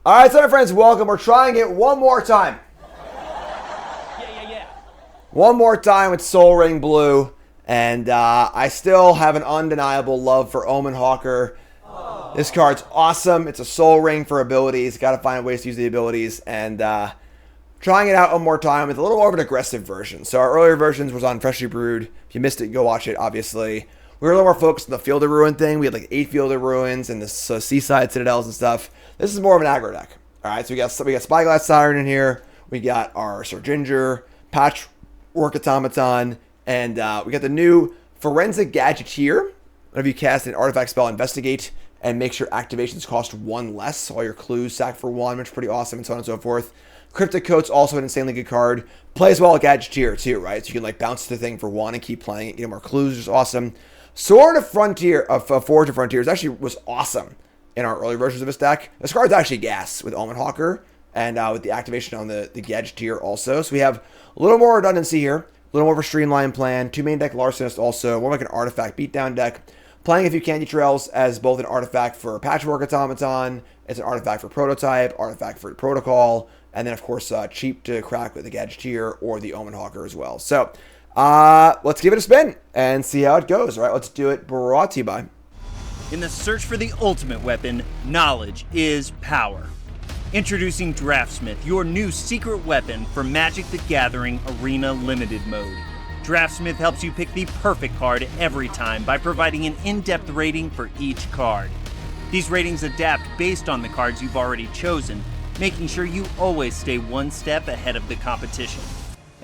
All right, so my friends, welcome. We're trying it one more time. Yeah. One more time with Soul Ring Blue. And I still have an undeniable love for Omen Hawker. This card's awesome. It's a Soul Ring for abilities. Got to find ways to use the abilities. And trying it out one more time with a little more of an aggressive version. So our earlier versions was on Freshly Brewed. If you missed it, go watch it, obviously. We were a little more focused on the Field of Ruin thing. We had like 8 Field of Ruins and the Seaside Citadels and stuff. This is more of an aggro deck. All right, so we got Spyglass Siren in here. We got our Sir Ginger, Patchwork Automaton, and we got the new Forensic Gadgeteer. Whenever you cast an artifact spell, investigate and make sure activations cost 1 less. So all your clues sack for 1, which is pretty awesome, and so on and so forth. Cryptic Coat's also an insanely good card. Plays well at Gadgeteer too, right? So you can like bounce the thing for 1 and keep playing it, get more clues, which is awesome. Forge of Frontiers actually was awesome in our early versions of this deck. This card's actually gas with Omen Hawker and with the activation on the Gadgeteer also. So we have a little more redundancy here, a little more of a streamlined plan. 2 main deck Larcenist also, more like an artifact beatdown deck. Playing a few Candy Trails as both an artifact for Patchwork Automaton, it's an artifact for Prototype, artifact for Protocol, and then of course cheap to crack with the Gadgeteer or the Omen Hawker as well. So let's give it a spin and see how it goes. All right, let's do it. Brought to you by... In the search for the ultimate weapon, knowledge is power. Introducing Draftsmith, your new secret weapon for Magic the Gathering Arena Limited Mode. Draftsmith helps you pick the perfect card every time by providing an in-depth rating for each card. These ratings adapt based on the cards you've already chosen, making sure you always stay one step ahead of the competition.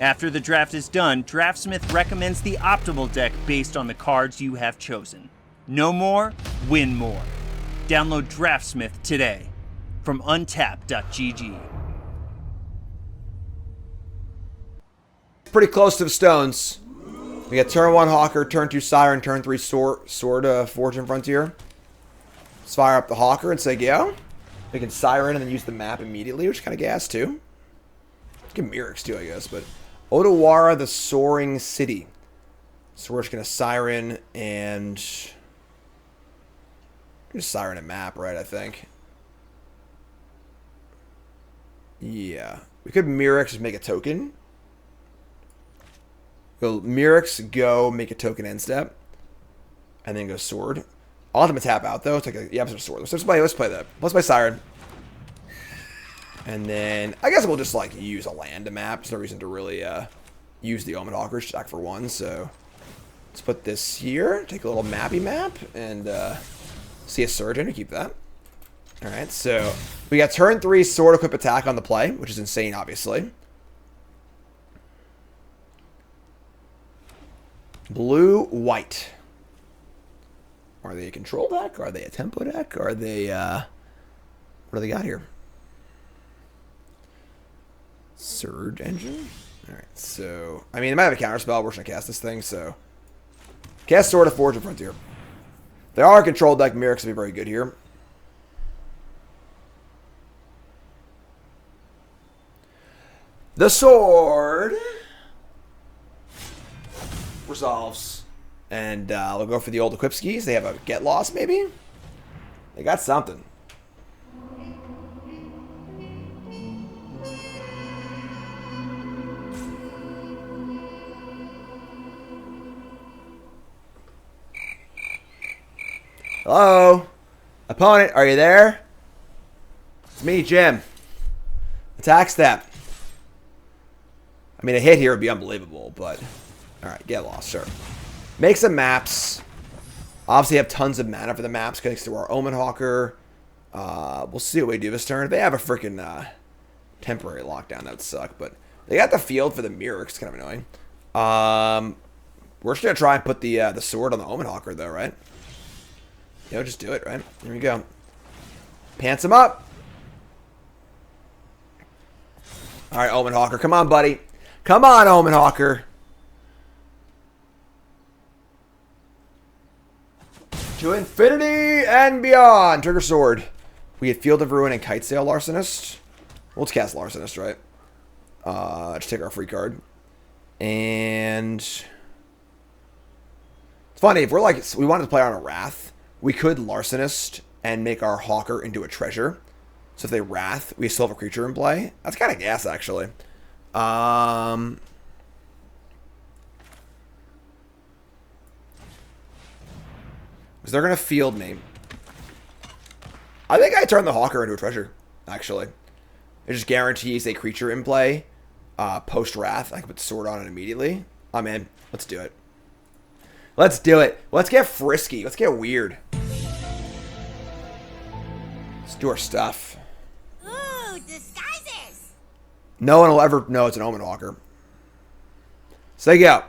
After the draft is done, Draftsmith recommends the optimal deck based on the cards you have chosen. Know more, win more. Download Draftsmith today from untap.gg. Pretty close to the stones. We got turn 1 Hawker, turn 2 Siren, turn 3 Sword Forge and Frontier. Let's fire up the Hawker and say go. We can Siren and then use the map immediately, which is kind of gas too. Get Mirrex too, I guess, but Odawara, the Soaring City. So we're just gonna Siren and just Siren a map, right? I think. Yeah, we could Mirrex just make a token. Go Mirrex, go make a token end step, and then go Sword. I'll have to tap out though. It's like the opposite of Sword. So let's play that. Let's play Siren. And then I guess we'll just like use a land to map. There's no reason to really use the Omen Hawker stack for 1. So let's put this here. Take a little mappy map and see a Surgeon and keep that. All right. So we got turn 3 Sword Equip Attack on the play, which is insane, obviously. Blue, white. Are they a control deck? Are they a tempo deck? Are they what do they got here? Surge Engine? Alright, so I mean they might have a counter spell. We're just gonna cast this thing, so cast Sword of Forge and Frontier. They are a control deck. Mirrex will be very good here. The sword resolves. And we'll go for the old equip skis. They have a get lost, maybe? They got something. Hello? Opponent, are you there? It's me, Jim. Attack step. I mean, a hit here would be unbelievable, but... Alright, get lost, sure. Make some maps. Obviously have tons of mana for the maps, connects to our Omen Hawker. We'll see what we do this turn. If they have a freaking temporary lockdown, that would suck, but... They got the field for the mirror, it's kind of annoying. We're just going to try and put the sword on the Omen Hawker, though, right? You know, just do it, right? Here we go. Pants him up. Alright, Omen Hawker. Come on, buddy. Come on, Omen Hawker. To infinity and beyond. Trigger Sword. We had Field of Ruin and Kitesail Larcenist. Well, let's cast Larcenist, right? Just take our free card. And... It's funny, if we're like... We wanted to play on a Wrath... We could Larcenist and make our Hawker into a treasure. So if they Wrath, we still have a creature in play. That's kind of gas, actually. Because they're going to field me. I think I turn the Hawker into a treasure, actually. It just guarantees a creature in play post-Wrath. I can put the sword on it immediately. I'm in. Let's do it. Let's do it. Let's get frisky. Let's get weird. Let's do our stuff. Ooh, disguises! No one will ever know it's an Omen Hawker. So there you go.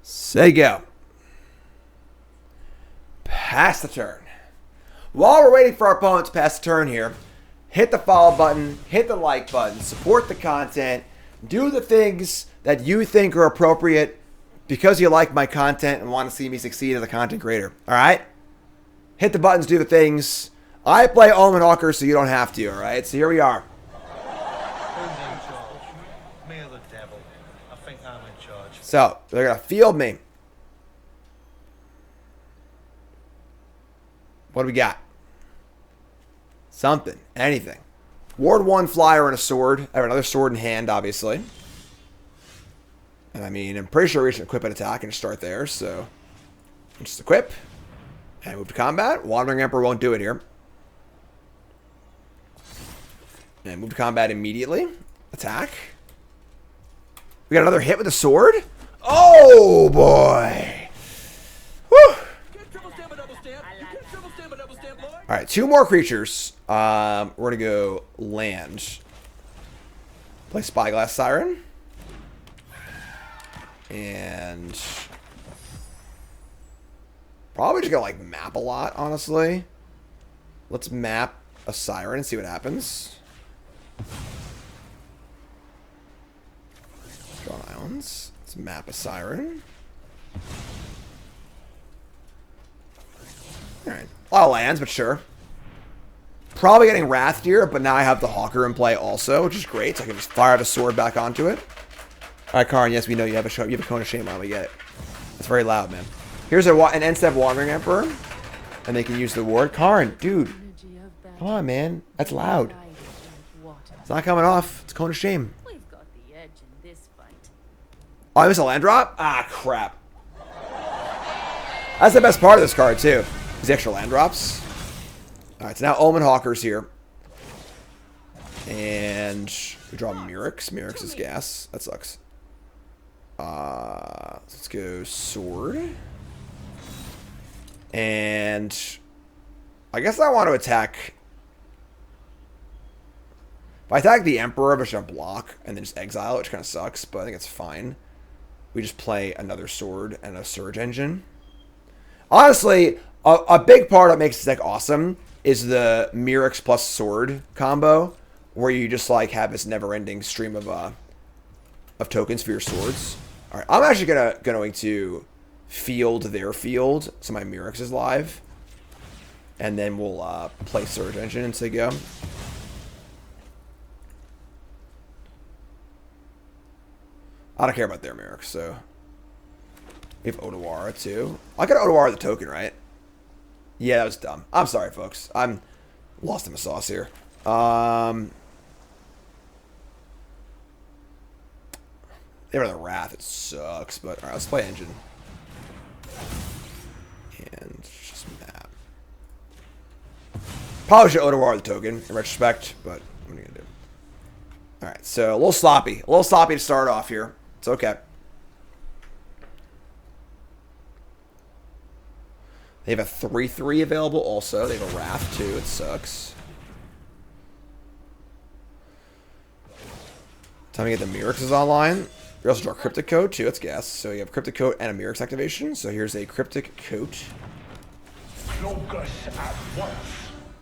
So there you go. Pass the turn. While we're waiting for our opponents to pass the turn here, hit the follow button, hit the like button, support the content, do the things that you think are appropriate because you like my content and want to see me succeed as a content creator. All right? Hit the buttons, do the things. I play Omen Hawker so you don't have to, all right? So here we are. Who's in charge? Me or the devil? I think I'm in charge. So, they're going to field me. What do we got? Something. Anything. Ward 1 flyer and a sword. I have another sword in hand, obviously. And I mean, I'm pretty sure we should equip an attack and start there, so just equip. And move to combat. Wandering Emperor won't do it here. And move to combat immediately. Attack. We got another hit with the sword. Oh, boy. Whew. Alright, 2 more creatures. We're going to go land. Play Spyglass Siren. And probably just going to like map a lot, honestly. Let's map a Siren and see what happens. Draw islands. Let's map a Siren. Alright. A lot of lands, but sure. Probably getting Wrath here, but now I have the Hawker in play also, which is great. So I can just fire the sword back onto it. Alright, Karn, yes, we know you have a Cone of Shame on. We get it. It's very loud, man. Here's an end-step Wandering Emperor. And they can use the ward. Karn, dude. Come on, man. That's loud. It's not coming off. It's Cone of Shame. We've got the edge in this fight. Oh, I missed a land drop? Ah, crap. That's the best part of this card, too. Is the extra land drops. Alright, so now Omen Hawker's here. And we draw Mirix. Mirix is gas. That sucks. Let's go Sword. And I guess I want to attack. If I attack the Emperor, I'm just going to block and then just exile it, which kind of sucks, but I think it's fine. We just play another Sword and a Surge Engine. Honestly, a big part that makes this deck awesome is the Mirix plus Sword combo, where you just like have this never-ending stream of tokens for your swords. All right, I'm actually going to field their field, so my Mirix is live, and then we'll play Surge Engine and say go. I don't care about their Mirix, so we have Otawara too. I got Otawara the token, right? Yeah, that was dumb. I'm sorry, folks. I'm lost in the sauce here. They have the Wrath. It sucks, but all right, let's play Engine. And just map. Probably should Otawara the token in retrospect, but what are you gonna do? All right, so a little sloppy to start off here. It's okay. They have a 3/3 available also. They have a Wrath too. It sucks. Time to get the Mirixes online. We also draw Cryptic Coat too. It's gas. So you have Cryptic Coat and a Mirix activation. So here's a Cryptic Coat. Focus at once.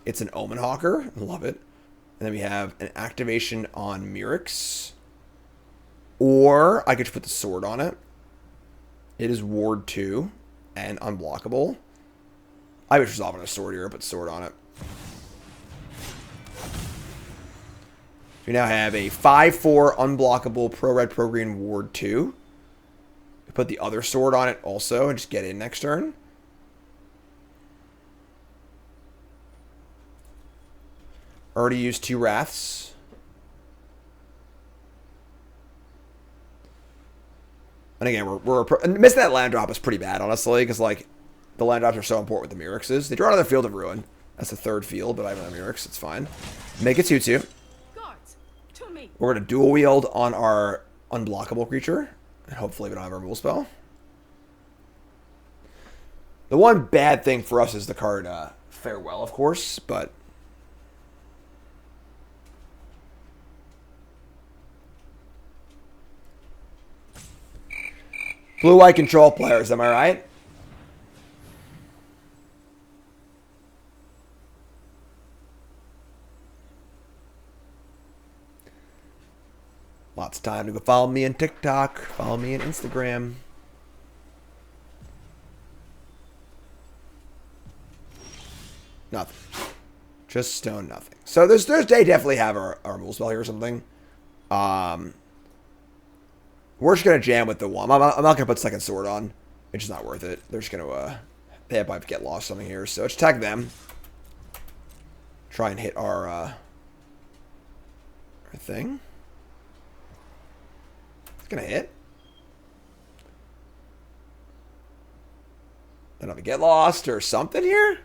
It's an Omen Hawker. Love it. And then we have an activation on Mirix. Or I could put the sword on it. It is Ward 2 and unblockable. I was resolving a sword here, put sword on it. We now have a 5/4 unblockable pro-red, pro-green Ward 2. We put the other sword on it also and just get in next turn. Already used 2 Wraths. And again, missing that land drop is pretty bad, honestly, because like the land drops are so important with the Mirexes. They draw another Field of Ruin. That's the 3rd field, but I have another Mirex. It's fine. Make it 2/2. We're going to dual wield on our unblockable creature. And hopefully we don't have a removal spell. The one bad thing for us is the card Farewell, of course, but... Blue-white control players, am I right? Lots of time to go follow me on TikTok, follow me on Instagram. Nothing. Just stone nothing. So they definitely have our removal spell here or something. We're just going to jam with the one. I'm not going to put second sword on. It's just not worth it. They're just going to, they might get lost something here. So let's attack them. Try and hit our thing. It's going to hit. Then I'm get lost or something here.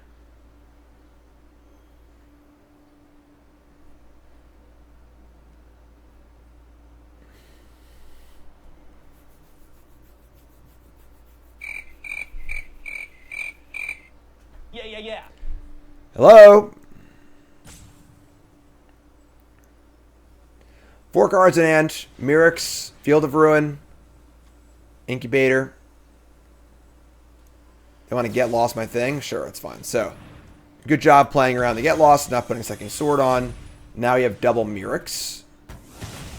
Yeah. Hello? 4 cards in hand. Mirex, Field of Ruin, Incubator. They want to get lost my thing? Sure, it's fine. So, good job playing around the get lost, not putting a second sword on. Now we have double Mirex.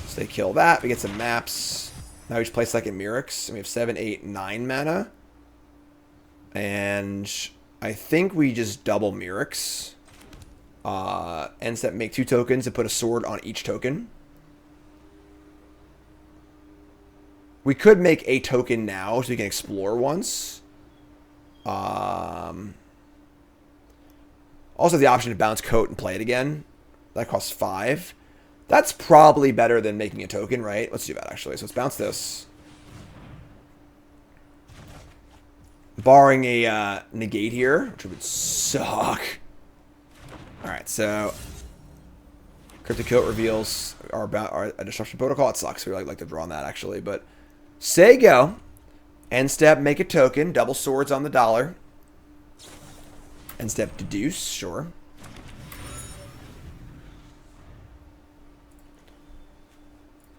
So they kill that. We get some maps. Now we just play second Mirex. And we have 7, 8, 9 mana. And I think we just double Mirex. End step, make 2 tokens and put a sword on each token. We could make a token now so we can explore once. Also the option to bounce coat and play it again. That costs 5. That's probably better than making a token, right? Let's do that actually. So let's bounce this. Barring a negate here, which would suck. Alright, so Cryptic Coat reveals our disruption protocol. It sucks. We like to draw on that actually, but say go. End step, make a token. Double swords on the dollar. End step, deduce. Sure.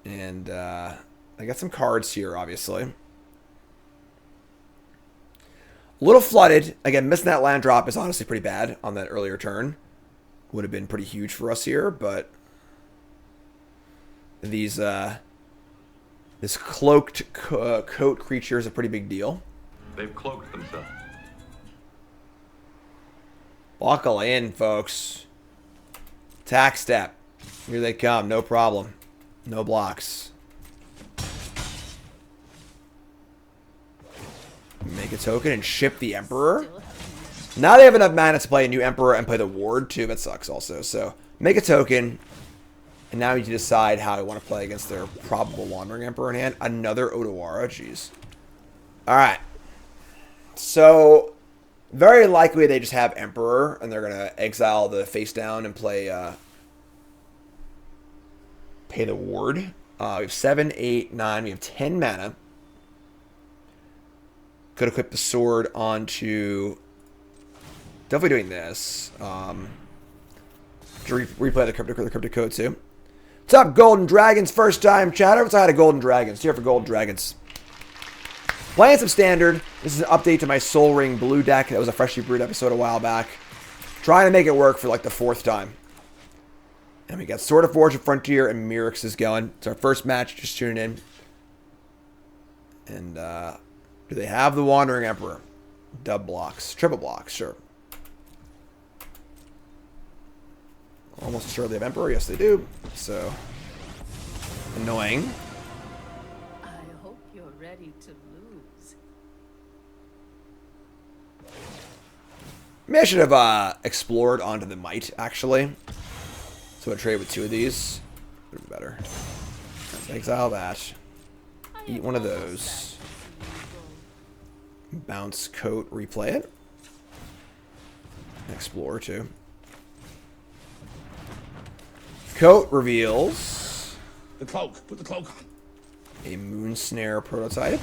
And I got some cards here, obviously. A little flooded. Again, missing that land drop is honestly pretty bad on that earlier turn. Would have been pretty huge for us here, but these this cloaked coat creature is a pretty big deal. They've cloaked themselves. Buckle in, folks. Attack step. Here they come. No problem. No blocks. Make a token and ship the Emperor. Now they have enough mana to play a new Emperor and play the Ward too. That sucks also. So make a token. And now you need to decide how you want to play against their probable Wandering Emperor in hand. Another Odawara. Jeez. Alright. So very likely they just have Emperor and they're going to exile the face down and play pay the Ward. We have 7, 8, 9. We have 10 mana. Could equip the sword onto... Definitely doing this. To replay the Cryptic Code too. What's up, Golden Dragons? First time chatter. What's out of Golden Dragons? Here for Golden Dragons. Playing some Standard. This is an update to my Soul Ring Blue deck. That was a freshly brewed episode a while back. Trying to make it work for like the 4th time. And we got Sword of Fortune, Frontier, and Mirex is going. It's our first match. Just tuning in. And do they have the Wandering Emperor? Dub blocks. Triple blocks, sure. Almost sure they have Emperor. Yes, they do. So, annoying. I hope you're ready to lose. Maybe I should have explored onto the Might, actually. So I trade with 2 of these. Would be better. Let's exile that. Eat one of those. Bounce coat, replay it. Explore too. Coat reveals The cloak. Put the cloak on. a moon snare prototype.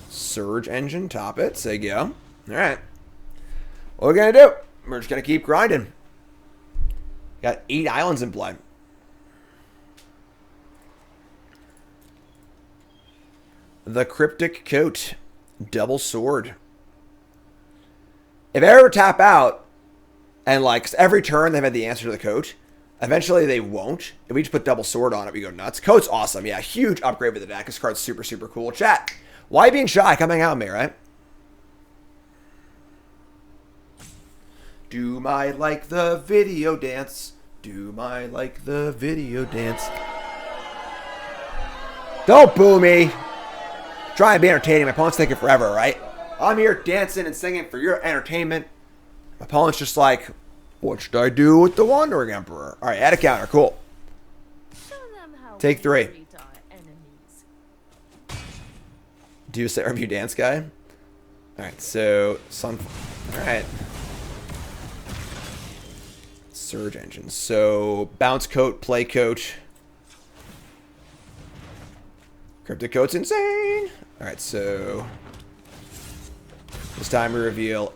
Surge engine, top it. Say go. Alright. What are we gonna do? We're just gonna keep grinding. Got 8 islands in play. The Cryptic Coat. Double sword. If I ever tap out, and like 'cause every turn they've had the answer to the coat, eventually they won't. If we just put double sword on it, we go nuts. Coat's awesome. Yeah, huge upgrade for the deck. This card's super, super cool. Chat, why are you being shy? Come hang out with me, right? Do my like the video dance. Do my like the video dance. Don't boo me. Try and be entertaining. My opponent's taking forever, right? I'm here dancing and singing for your entertainment. My opponent's just like, what should I do with the Wandering Emperor? All right, add a counter. Cool. Show them how Take 3. we treat our enemies. Do you say review dance guy? All right, so Sun. All right. Surge engine. So bounce coat, play coat. Cryptic coat's insane. All right, so this time we reveal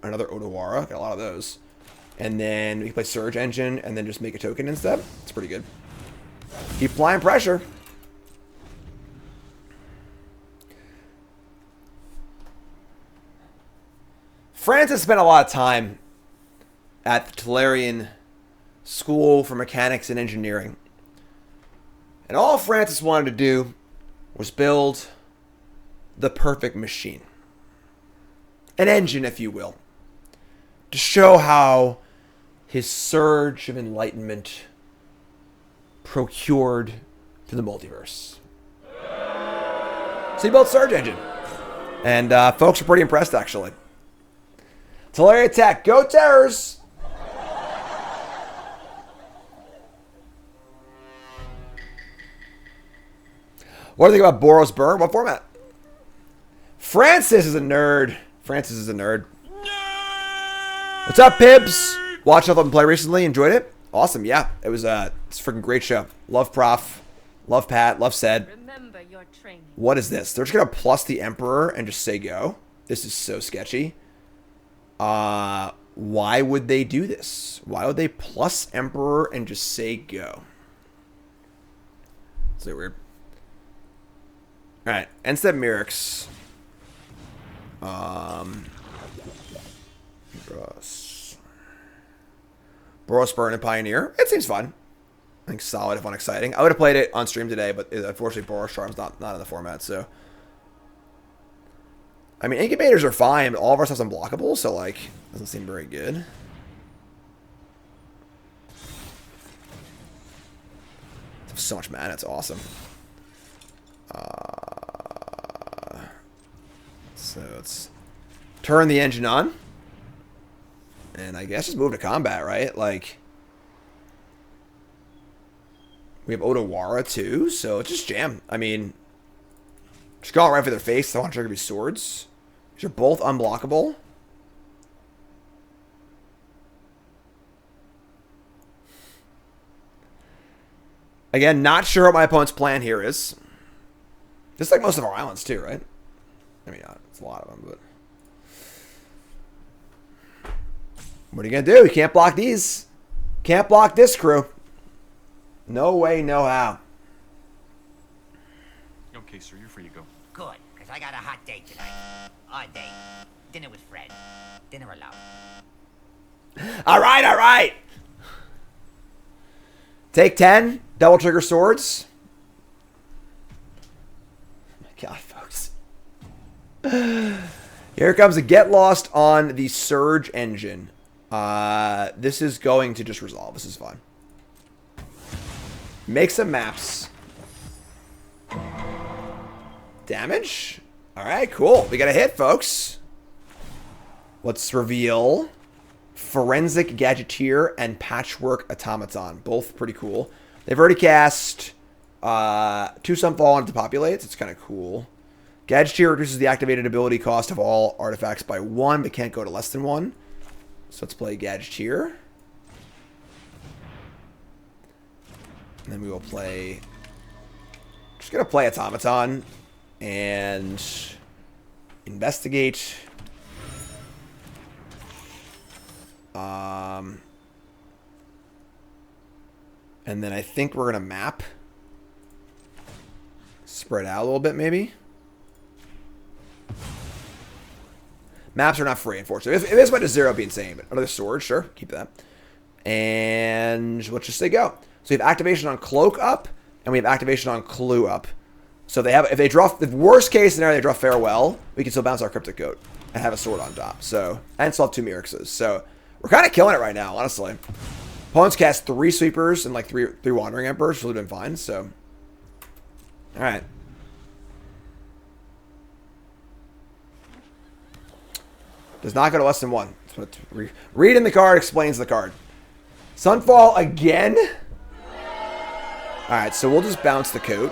another Odawara. Got a lot of those. And then we can play Surge Engine and then just make a token instead. It's pretty good. Keep applying pressure. Francis spent a lot of time at the Tolarian School for Mechanics and Engineering. And all Francis wanted to do was build the perfect machine. An engine, if you will. To show how his surge of enlightenment procured to the multiverse. So he built Surge Engine. And folks are pretty impressed, actually. Tolarian attack. Go Terrors! What do you think about Boros Burn? What format? Francis is a nerd. Francis is a nerd. What's up, Pibs? Watched them play recently. Enjoyed it? Awesome. Yeah, it was it's a freaking great show. Love Prof. Love Pat. Love Said. Remember your training. What is this? They're just going to plus the Emperor and just say go. This is so sketchy. Why would they do this? Why would they plus Emperor and just say go? It's weird. Alright, instead Mirix. Boros Burn and Pioneer. It seems fun. I think solid, fun, exciting. I would have played it on stream today, but unfortunately Boros Charm's not in the format, so. I mean, incubators are fine, but all of our stuff's unblockable, so like, doesn't seem very good. So much mana, it's awesome. So let's turn the engine on. And I guess just move to combat, right? Like, we have Odawara too, so just jam. I mean, just go right for their face. I want to trigger these swords. These are both unblockable. Again, not sure what my opponent's plan here is. Just like most of our islands too, right? I mean, it's a lot of them, but... What are you going to do? You can't block these. Can't block this crew. No way, no how. Okay, sir, you're free to go. Good, because I got a hot date tonight. Odd date. Dinner with Fred. Dinner alone. All right, all right. Take 10. Double trigger swords. Oh my God, folks. Here comes a get lost on the Surge Engine. This is going to just resolve. This is fine. Make some maps. Damage. All right, cool. We got a hit, folks. Let's reveal Forensic Gadgeteer and Patchwork Automaton. Both pretty cool. They've already cast 2 Sunfall and it depopulates. It's kind of cool. Gadgeteer reduces the activated ability cost of all artifacts by 1, but can't go to less than 1. So let's play Gadgeteer. And then we will play... Just going to play Automaton and investigate. And then I think we're going to map. Spread out a little bit, maybe. Maps are not free, unfortunately. If this went to 0, it'd be insane. But another sword, sure. Keep that. And let's just say go. So we have activation on Cloak up, and we have activation on Clue up. So if they draw, the worst case scenario, they draw Farewell, we can still bounce our Cryptic Goat and have a sword on top. So, and still have 2 Mirexes. So we're kind of killing it right now, honestly. Opponents cast 3 Sweepers and like 3 Wandering Emperors, really doing fine. So, all right. Does not go to less than 1. Reading the card explains the card. Sunfall again. All right, so we'll just bounce the coat.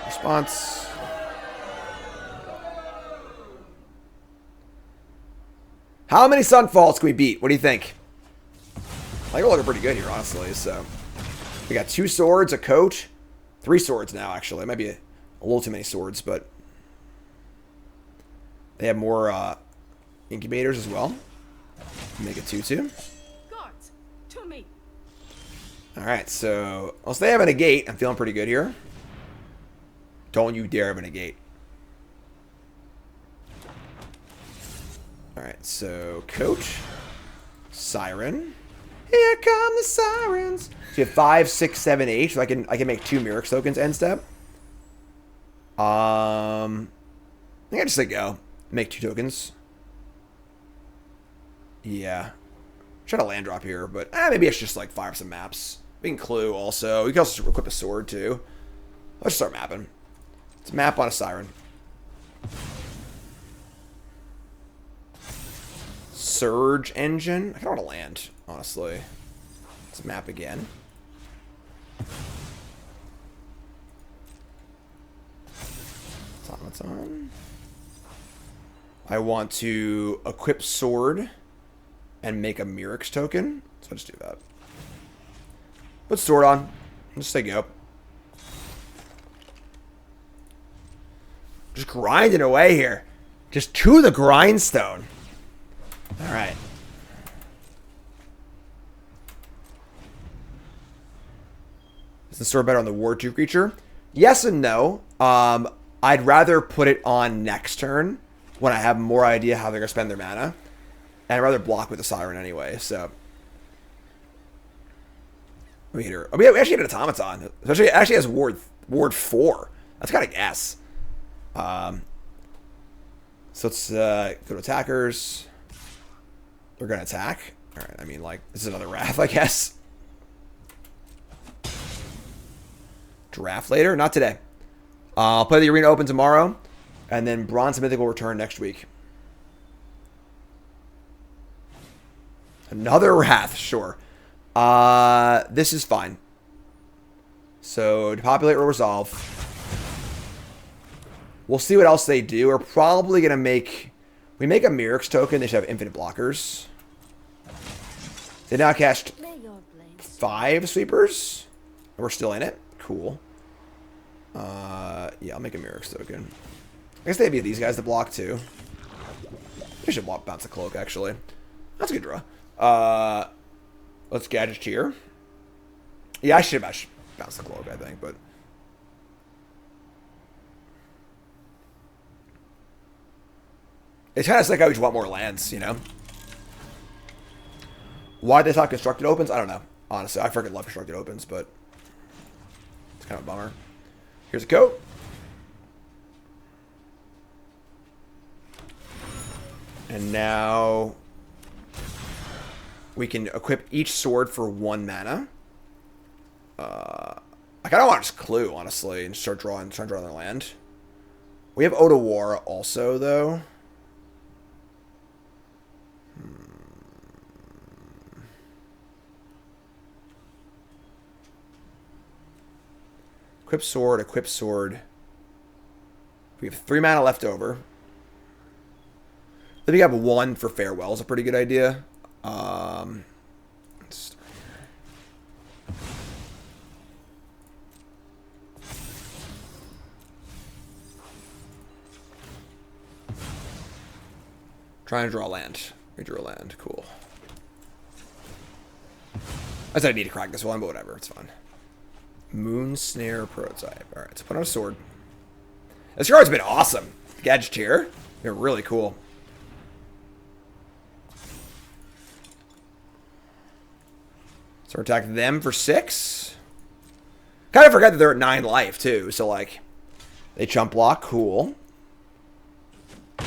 Response. How many Sunfalls can we beat? What do you think? I think we're looking pretty good here, honestly. So we got 2 swords, a coat, 3 swords now. Actually, it might be a little too many swords, but they have more incubators as well. Make it 2/2. Guards, to me. All right, so unless they have a negate, I'm feeling pretty good here. Don't you dare have a negate. All right, so coach, siren. Here come the sirens. So you have 5, 6, 7, 8. So I can make 2 Mirrex tokens end step. I think I just say go. Make 2 tokens. Yeah. Try to land drop here, but maybe I should just like fire some maps. We can clue also. We can also equip a sword too. Let's start mapping. Let's map on a siren. Surge engine. I kind of want to land, honestly. Let's map again. Automaton. I want to equip sword and make a Mirrex token. So I'll just do that. Put sword on. Just say go. Just grinding away here. Just to the grindstone. Alright. Is the sword better on the Ward 2 creature? Yes and no. I'd rather put it on next turn when I have more idea how they're going to spend their mana. And I'd rather block with the Siren anyway, so. We hit her. Oh, we actually hit an Automaton. Especially, it actually has Ward 4. That's kind of gas. So let's go to attackers. They're going to attack. Alright, I mean, like, this is another Wrath, I guess. Draft later? Not today. I'll play the Arena Open tomorrow. And then Bronze and Mythic will return next week. Another Wrath, sure. This is fine. So, depopulate or resolve. We'll see what else they do. We're probably going to make... We make a Mirrex token. They should have infinite blockers. They now cast 5 sweepers. We're still in it. Cool. Yeah, I'll make a Mirrex token. I guess they'd be these guys to block too. We should bounce the cloak, actually. That's a good draw. Let's Gadgeteer. Yeah, I should have bounced the cloak, I think, but... It's kind of like I just want more lands, you know? Why they talk constructed opens? I don't know. Honestly, I freaking love constructed opens, but... It's kind of a bummer. Here's a coat. And now... We can equip each sword for 1 mana. I kind of want to just clue, honestly, and start drawing their land. We have Ode of War also, though. Equip sword, equip sword. We have 3 mana left over. I think we have 1 for Farewell is a pretty good idea. Let's start here. Trying to draw land. Redraw land. Cool. I said I need to crack this one, but whatever. It's fine. Moon Snare Prototype. Alright, let's put on a sword. This card's been awesome. Gadgeteer. They're really cool. So we're attacking them for 6. Kind of forgot that they're at 9 life, too. So, like, they chump block. Cool. So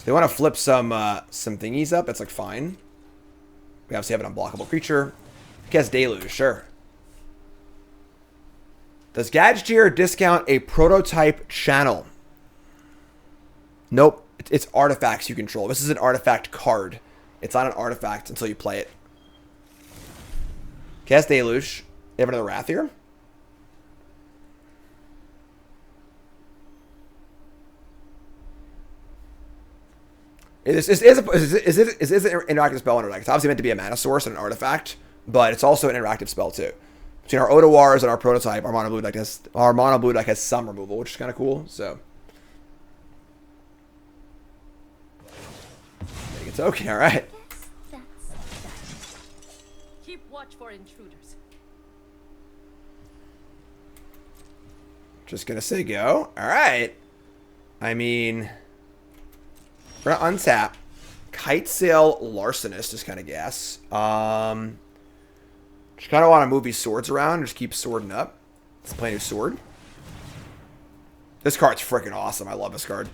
they want to flip some thingies up. That's, like, fine. We obviously have an unblockable creature. Cast Deluge, sure. Does Gadgeteer discount a prototype channel? Nope. It's artifacts you control. This is an artifact card. It's not an artifact until you play it. Cast Deluge. They have another Wrath here. Is this an interactive spell in our deck? It's obviously meant to be a mana source and an artifact, but it's also an interactive spell too. Between our Otawars and our prototype, our mono blue deck has some removal, which is kind of cool. So, make a token. All right. That's that. Keep watch for intruders. Just gonna say go. All right. I mean, we're gonna untap. Kitesail Larcenist is kind of gas. Just kind of want to move these swords around. Just keep swording up. Let's play a new sword. This card's freaking awesome. I love this card.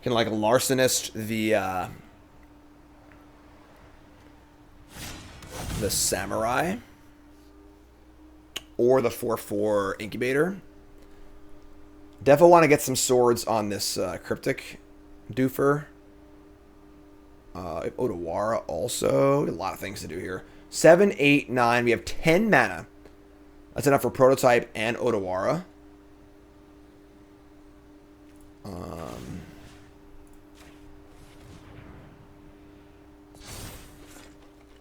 Can like Larcenist the Samurai or the 4/4 Incubator. Definitely want to get some swords on this Cryptic doofer. Otawara also. A lot of things to do here. 7, 8, 9. We have 10 mana. That's enough for Prototype and Otawara.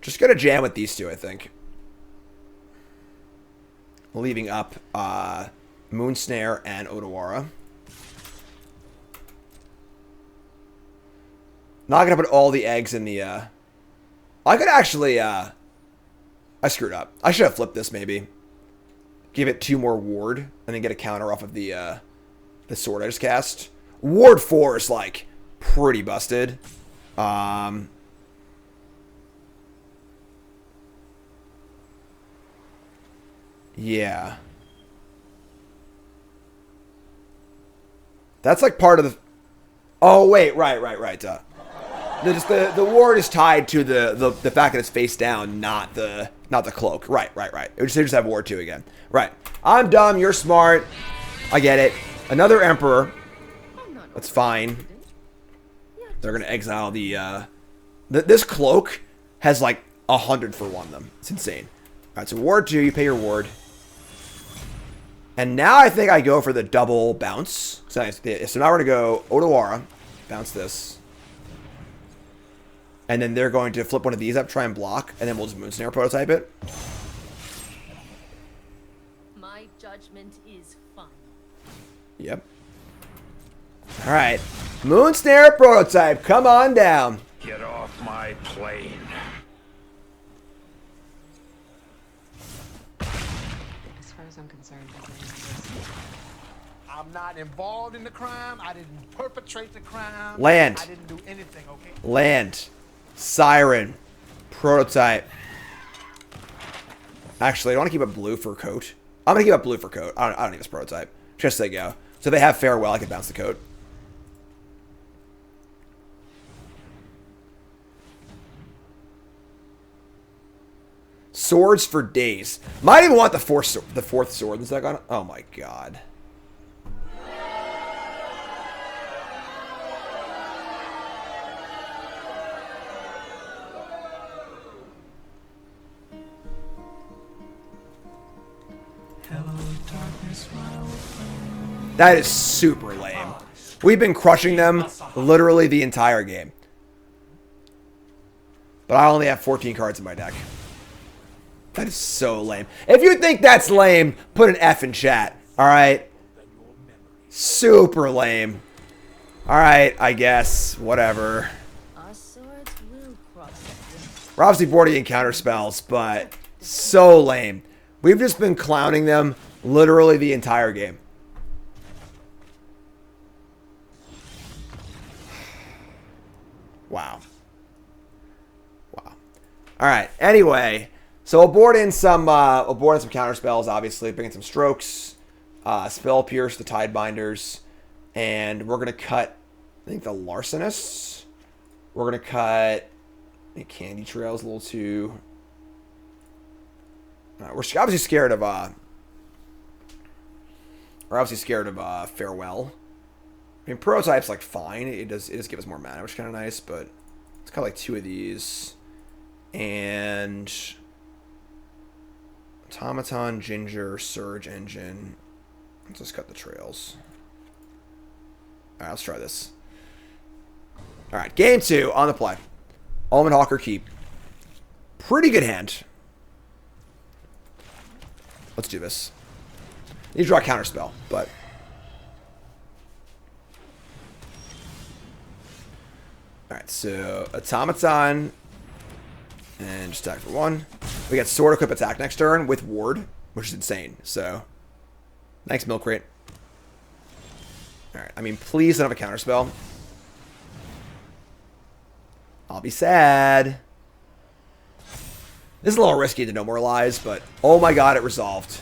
Just gonna jam with these two, I think. Leaving up Moonsnare and Otawara. Not gonna put all the eggs in the I could actually I screwed up. I should have flipped this maybe. Give it 2 more ward and then get a counter off of the sword I just cast. Ward 4 is like pretty busted. Yeah. That's like part of the... Oh, wait. Right. The ward is tied to the fact that it's face down, not the cloak. Right. They just have ward 2 again. Right. I'm dumb. You're smart. I get it. Another Emperor. That's fine. They're going to exile the... This cloak has like 100 for 1 of them. It's insane. All right, so ward 2. You pay your ward. And now I think I go for the double bounce. So now we're going to go Otawara. Bounce this. And then they're going to flip one of these up, try and block, and then we'll just Moonsnare Prototype it. My judgment is final. Yep. Alright. Moonsnare Prototype, come on down. Get off my plane. As far as I'm concerned, I'm not involved in the crime. I didn't perpetrate the crime. Land. I didn't do anything, okay? Land. Siren. Prototype. Actually, I want to keep a blue for coat. I'm going to keep a blue for coat. I don't need this prototype. Just say go. So they have farewell. I can bounce the coat. Swords for days. Might even want the fourth sword in the second. Oh my god. That is super lame. We've been crushing them literally the entire game. But I only have 14 cards in my deck. That is so lame. If you think that's lame, put an F in chat. Alright? Super lame. Alright, I guess. Whatever. Our swords will cross at We're obviously boarding in counter spells, but so lame. We've just been clowning them literally the entire game. Wow. Wow. Alright, anyway. So we'll board in some counter spells, obviously. Bring in some strokes. Spell Pierce, the Tidebinders. And we're going to cut, I think, the Larcenists. We're going to cut, I think, Candy Trail's a little too... we're obviously scared of, Farewell. I mean, Prototype's, like, fine. It does give us more mana, which is kind of nice, but it's kind of like 2 of these. And... Automaton, Ginger, Surge Engine. Let's just cut the trails. Alright, let's try this. Alright, game 2 on the play. Omen Hawker keep. Pretty good hand. Let's do this. Need to draw a counter spell, but... Alright, so Automaton. And just attack for 1. We got Sword Equip attack next turn with Ward, which is insane. So, thanks, Milk Crate. Alright, I mean, please don't have a counterspell. I'll be sad. This is a little risky to no more lies, but oh my god, it resolved.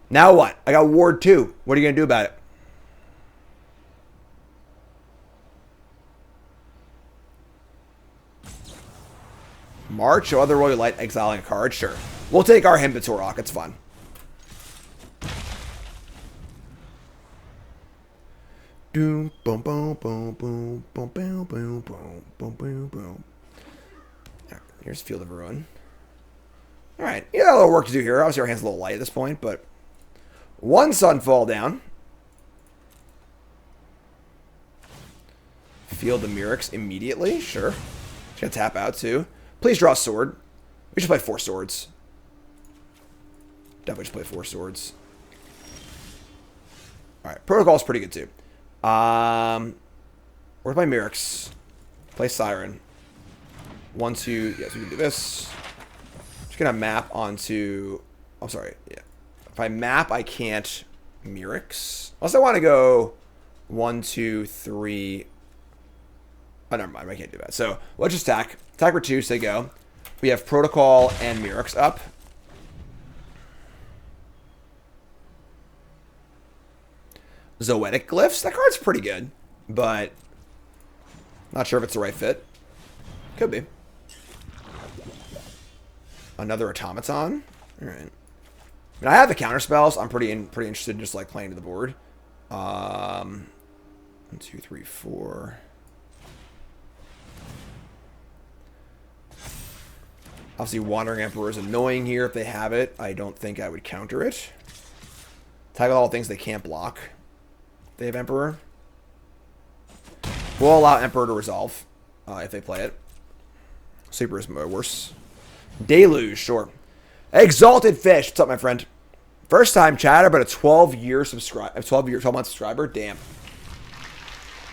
Now what? I got Ward 2. What are you going to do about it? March or other Royal Light exiling a card? Sure. We'll take our Himbatorok. It's fun. Boom, boom, boom, boom, boom, boom, boom, boom, boom, boom, boom, boom. Here's Field of Ruin. Alright, you got a little work to do here. Obviously our hand's a little light at this point, but... 1 Sunfall down. Field of Murex immediately. Sure. Just gonna tap out too. Please draw a sword. We should play 4 swords. Definitely just play 4 swords. Alright, Protocol's pretty good too. Where's my Murex? Play Siren. 1, 2. Yes, we can do this. Just gonna map onto... I'm sorry. Yeah. If I map, I can't Murex. Unless I want to go 1, 2, 3. Oh, never mind. I can't do that. So let's just attack. Attack for 2, say go. We have Protocol and Murex up. Zoetic Glyphs. That card's pretty good, but not sure if it's the right fit. Could be. Another Automaton. All right. I mean, I have the counter spells. I'm pretty interested in just like playing to the board. 1, 2, 3, 4. Obviously, Wandering Emperor is annoying here if they have it. I don't think I would counter it. Tag all things they can't block. They have Emperor. We'll allow Emperor to resolve if they play it. Super is worse. Deluge, sure. Exalted Fish. What's up, my friend? First time chatter, but a 12-month subscriber. Damn.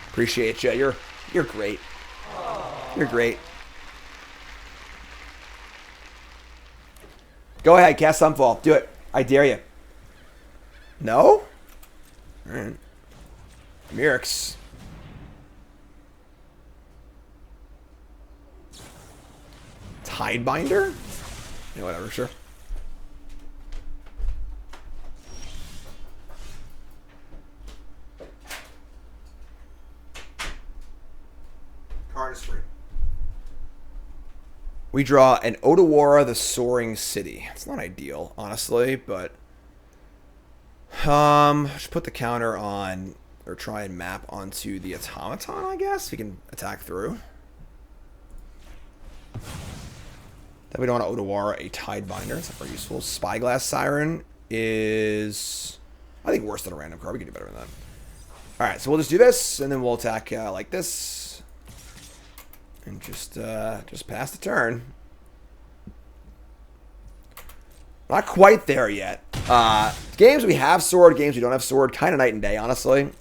Appreciate you. You're great. You're great. Go ahead, cast Sunfall. Do it. I dare you. No? Alright. Murex. Tidebinder? Yeah, whatever, sure. Card is free. We draw an Otawara, the Soaring City. It's not ideal, honestly, but... just put the counter on, or try and map onto the Automaton, I guess. We can attack through. Then we don't want to Odawara a Tidebinder. It's not very useful. Spyglass Siren is, I think, worse than a random card. We can do better than that. Alright, so we'll just do this, and then we'll attack like this. And just pass the turn. Not quite there yet. Games we have sword, games we don't have sword. Kind of night and day, honestly. I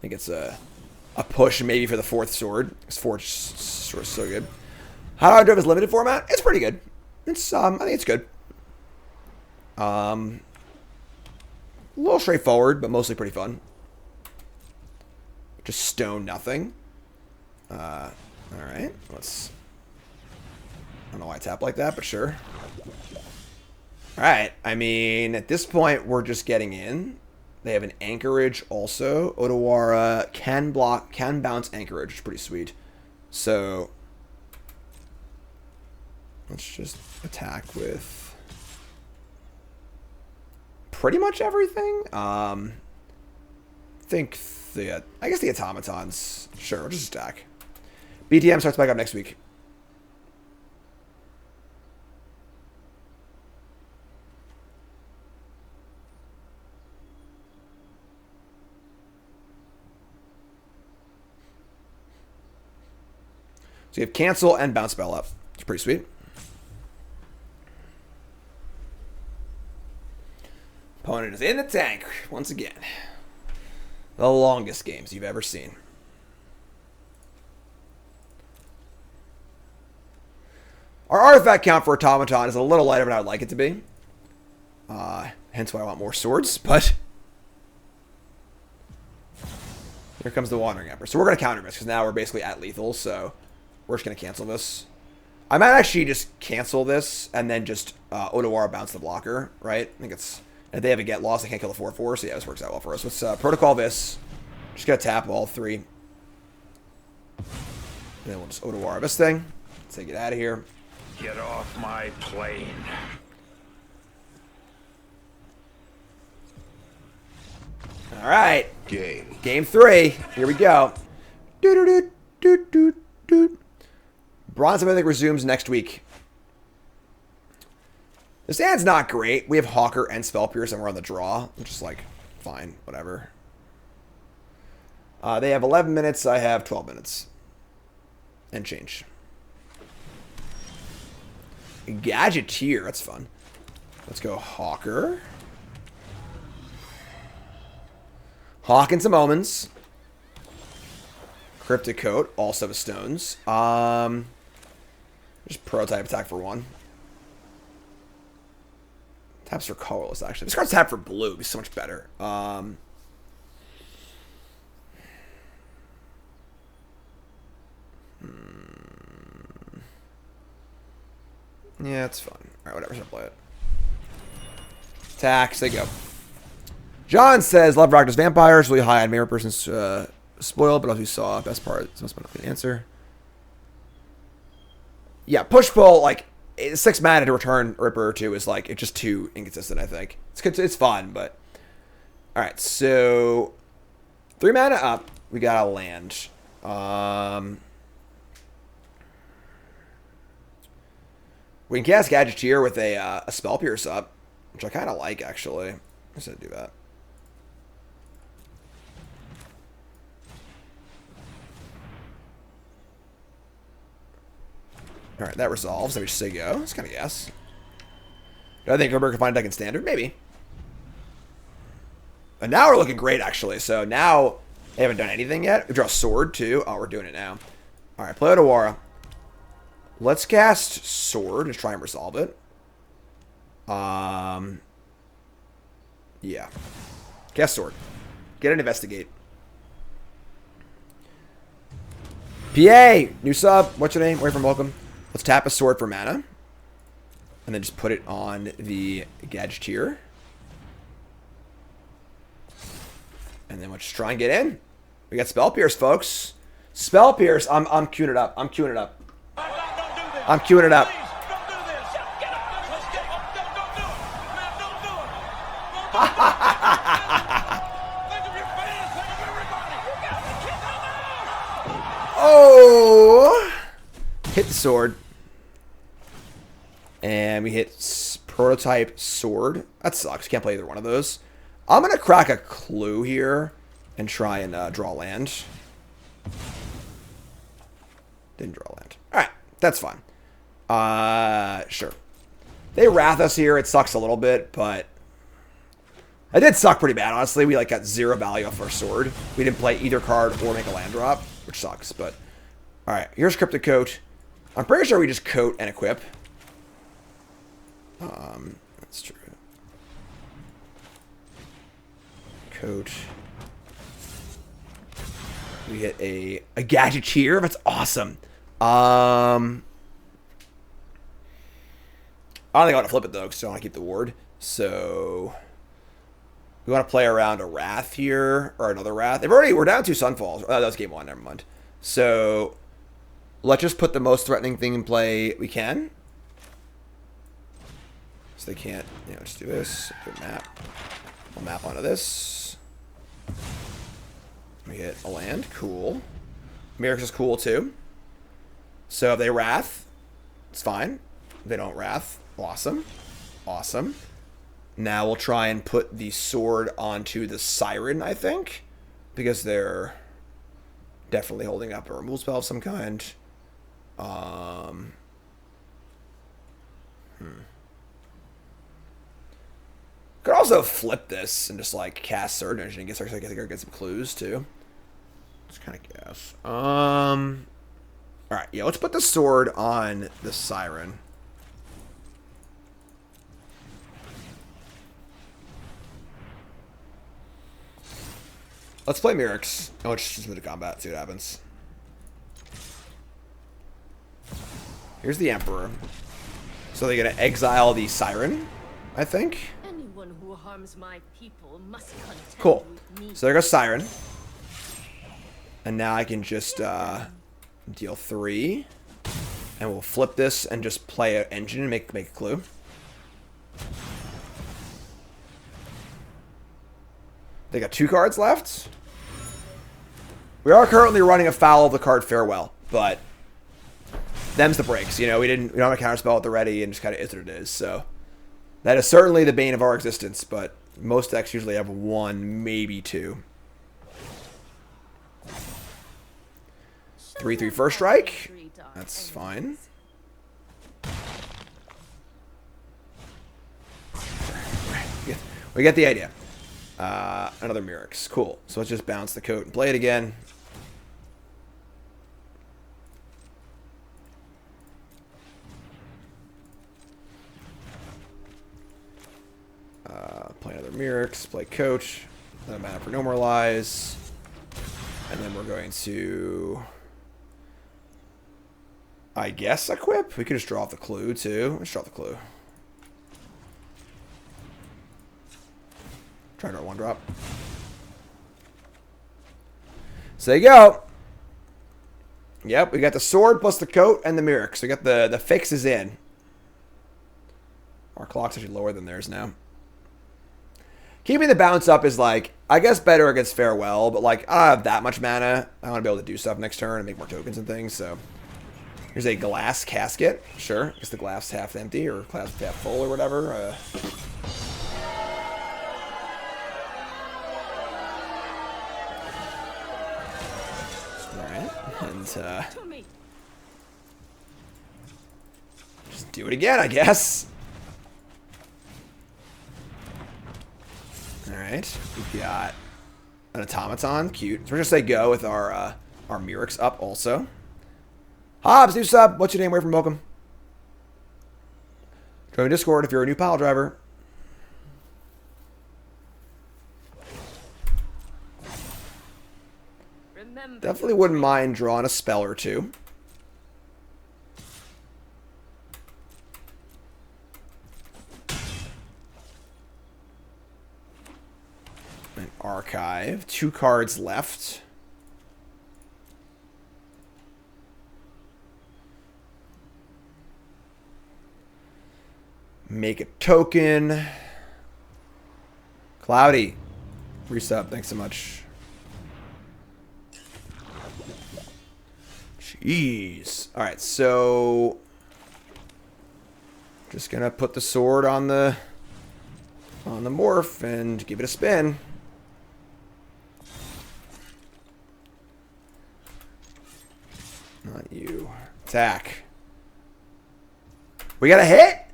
think it's a push maybe for the 4th sword. This 4th sword is so good. How do I drive his limited format? It's pretty good. It's I think it's good. A little straightforward, but mostly pretty fun. Just stone nothing. Alright, let's... I don't know why I tap like that, but sure. Alright, I mean, at this point, we're just getting in. They have an Anchorage also. Odawara can bounce Anchorage, which is pretty sweet. So, let's just attack with pretty much everything. I guess the automatons. Sure, we'll just attack. BTM starts back up next week. So you have cancel and bounce spell up. It's pretty sweet. Opponent is in the tank once again. The longest games you've ever seen. Our artifact count for Automaton is a little lighter than I would like it to be. Hence why I want more swords, but... Here comes the Wandering Emperor. So we're going to counter this, because now we're basically at lethal, so... We're just going to cancel this. I might actually just cancel this, and then just Odawara bounce the blocker, right? I think it's... If they have a get lost, they can't kill the 4/4, so yeah, this works out well for us. Let's protocol this. Just going to tap all 3. And then we'll just Odawara this thing. Let's take it out of here. Get off my plane. All right. Game. Game 3. Here we go. Bronze Mythic resumes next week. The stand's not great. We have Hawker and Spell Pierce, and we're on the draw, which is like, fine, whatever. They have 11 minutes. I have 12 minutes. And change. Gadgeteer. That's fun. Let's go Hawker. Hawk and some Omens. Cryptic Coat. All 7 stones. Just prototype attack for 1. Taps for colorless, actually. This card's tap for blue. It'd be so much better. Yeah, it's fun. Alright, whatever. Should play it. Tax. There you go. John says, Love Rakdos Vampires. Really high on Mirror Person's spoiled, but as we saw, best part. It's most important answer. Yeah, push pull, like, 6 mana to return Ripper or 2 is like, it's just too inconsistent, I think. It's fun, but... Alright, so... 3 mana up. We got a land. We can cast Gadgeteer with a Spell Pierce up, which I kind of like, actually. I'm just going to do that. Alright, that resolves. Let me just say go. That's kind of guess. Do I think Ripper can find a deck in Standard? Maybe. And now we're looking great, actually. So now they haven't done anything yet. We draw a Sword, too. Oh, we're doing it now. Alright, play Odawara. Let's cast Sword and try and resolve it. Yeah. Cast Sword. Get an Investigate. PA! New sub. What's your name? Where from? Welcome. Let's tap a Sword for mana. And then just put it on the Gadgeteer. And then we'll just try and get in. We got Spell Pierce, folks. Spell Pierce. I'm queuing it up. I'm queuing it up. I'm queuing it up. Oh! Hit the sword. And we hit prototype sword. That sucks. Can't play either one of those. I'm going to crack a clue here and try and draw land. Didn't draw land. Alright, that's fine. Sure. They wrath us here. It sucks a little bit, but it did suck pretty bad, honestly. We like got 0 value off our sword. We didn't play either card or make a land drop, which sucks, but alright, here's Cryptic Coat. I'm pretty sure we just coat and equip. That's true. Coat. We hit a Gadgeteer. That's awesome. I don't think I want to flip it, though, because I want to keep the ward. So we want to play around a Wrath here, or another Wrath. We're down 2 Sunfalls. Oh, that was game 1, never mind. So let's just put the most threatening thing in play we can. So they can't, just do this. Do a map. We'll map onto this. We hit a land. Cool. Mirrors is cool, too. So if they Wrath, it's fine. If they don't Wrath, awesome. Awesome. Now we'll try and put the sword onto the Siren, I think. Because they're definitely holding up a removal spell of some kind. Could also flip this and just like cast Surge Engine and get some clues too. Just kind of guess. Alright, yeah, let's put the sword on the Siren. Let's play Mirix. Oh, let's just move to combat, see what happens. Here's the Emperor. So they're gonna exile the Siren, I think. Anyone who harms my people must contend Cool. with me. So there goes Siren. And now I can just deal 3. And we'll flip this and just play an engine and make a clue. They got 2 cards left. We are currently running afoul of the card Farewell, but them's the breaks. We don't have a counterspell at the ready and just kind of is what it is. So that is certainly the bane of our existence, but most decks usually have 1, maybe 2. 3/3 first strike. That's fine. We get the idea. Another Mirix. Cool. So let's just bounce the coat and play it again. Play another Mirix. Play coach. Another mana for Normalize. And then we're going to, I guess, equip. We could just draw off the clue too. Let's draw the clue. Try to draw 1-drop. So there you go. Yep, we got the sword plus the coat and the Mirix. So we got the fixes in. Our clock's actually lower than theirs now. Keeping the bounce up is like, I guess better against Farewell, but like, I don't have that much mana. I want to be able to do stuff next turn and make more tokens and things, so. Here's a glass casket. Sure, I guess the glass half empty or glass half full or whatever. Alright, and just do it again, I guess. Alright, we've got an automaton, cute. So we're gonna say go with our Mirix up also. Hobbs, new sub. What's your name? Where from? Welcome. Join Discord if you're a new pile driver. Definitely wouldn't mind drawing a spell or 2. An archive. 2 cards left. Make a token. Cloudy. Resub. Thanks so much. Jeez. Alright, so Just gonna put the sword on the morph and give it a spin. Not you. Attack. We got a hit?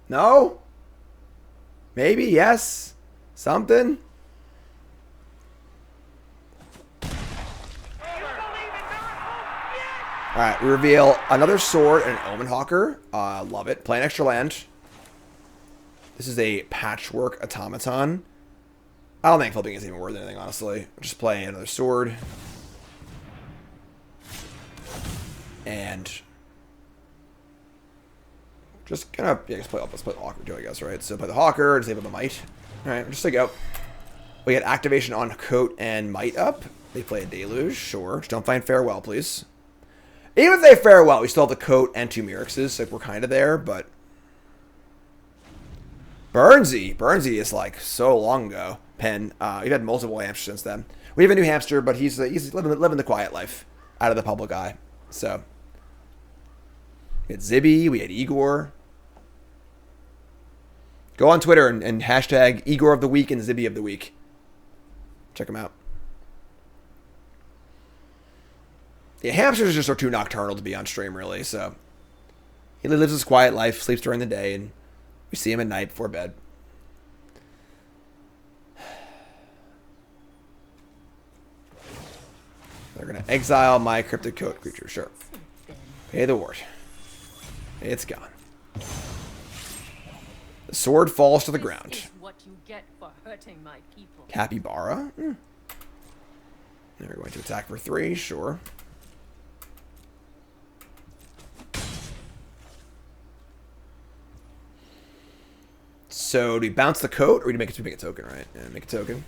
No? Maybe, yes. Something? Alright, we reveal another sword and an Omen Hawker. Love it. Play an extra land. This is a patchwork automaton. I don't think flipping is even worth anything, honestly. Just play another sword. And just gonna, yeah, let's play the Hawker too, I guess, right? So play the Hawker, disable the Might. Alright, just to go. We get activation on Coat and Might up. They play a Deluge, sure. Just don't find Farewell, please. Even if they Farewell, we still have the Coat and 2 Myrixes. Like, we're kind of there, but Burnsy is like so long ago. Pen. We've had multiple hamsters since then. We have a new hamster, but he's living the quiet life out of the public eye. So we had Zibby, we had Igor. Go on Twitter and hashtag Igor of the Week and Zibby of the Week. Check them out. Yeah, hamsters just are too nocturnal to be on stream, really. So he lives his quiet life, sleeps during the day, and we see him at night before bed. They're going to exile my Cryptic Coat creature, sure. Pay the ward. It's gone. The sword falls to the ground. This is what you get for hurting my people. Capybara. They're going to attack for 3, sure. So do we bounce the coat, or do we make a token, right? Yeah, make a token.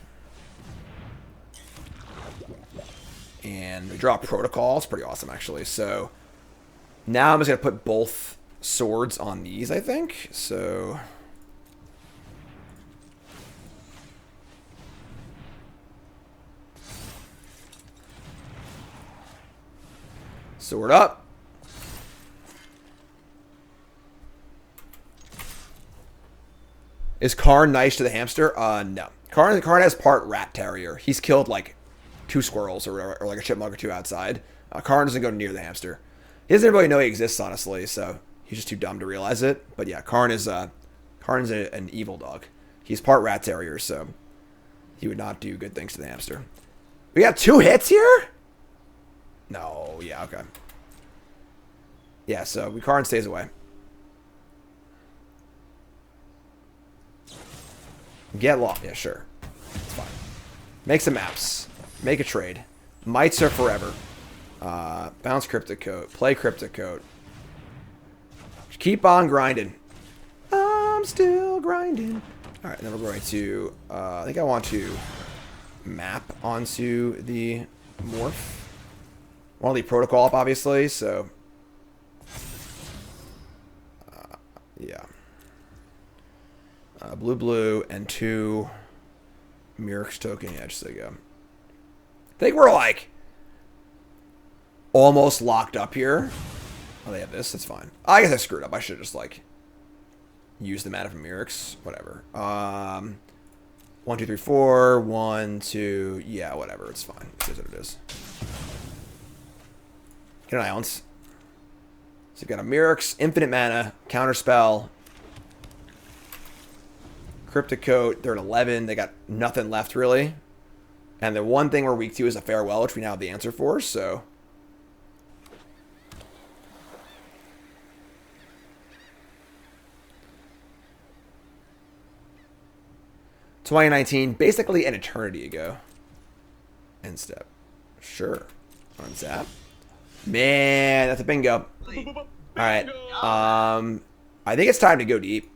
And we draw a protocol. It's pretty awesome, actually. So now I'm just going to put both swords on these, I think. So sword up. Is Karn nice to the hamster? No. Karn has part rat terrier. He's killed like 2 squirrels or like a chipmunk or 2 outside. Karn doesn't go near the hamster. He doesn't really know he exists, honestly, so he's just too dumb to realize it. But yeah, Karn's an evil dog. He's part rat terrier, so he would not do good things to the hamster. We got 2 hits here? No, yeah, okay. Yeah, so Karn stays away. Get lost. Yeah, sure. It's fine. Make some maps. Make a trade. Mites are forever. Bounce Cryptic Coat. Play Cryptic Coat. Just keep on grinding. I'm still grinding. Alright, then we're going to... I think I want to map onto the morph. I want to leave protocol up, obviously, so... yeah. Blue, and 2 Myrix token. Yeah, just there you go. I think we're like almost locked up here. Oh, they have this. That's fine. I guess I screwed up. I should have just like used the mana from Myrix. Whatever. 1, 2, 3, 4. 1, 2. Yeah, whatever. It's fine. It is what it is. Get an Islands. So you've got a Myrix, infinite mana, counterspell. Cryptic Coat, they're at 11. They got nothing left, really. And the one thing we're weak to is a Farewell, which we now have the answer for, so... 2019, basically an eternity ago. End step. Sure. Unzap. Man, that's a bingo. Alright. I think it's time to go deep.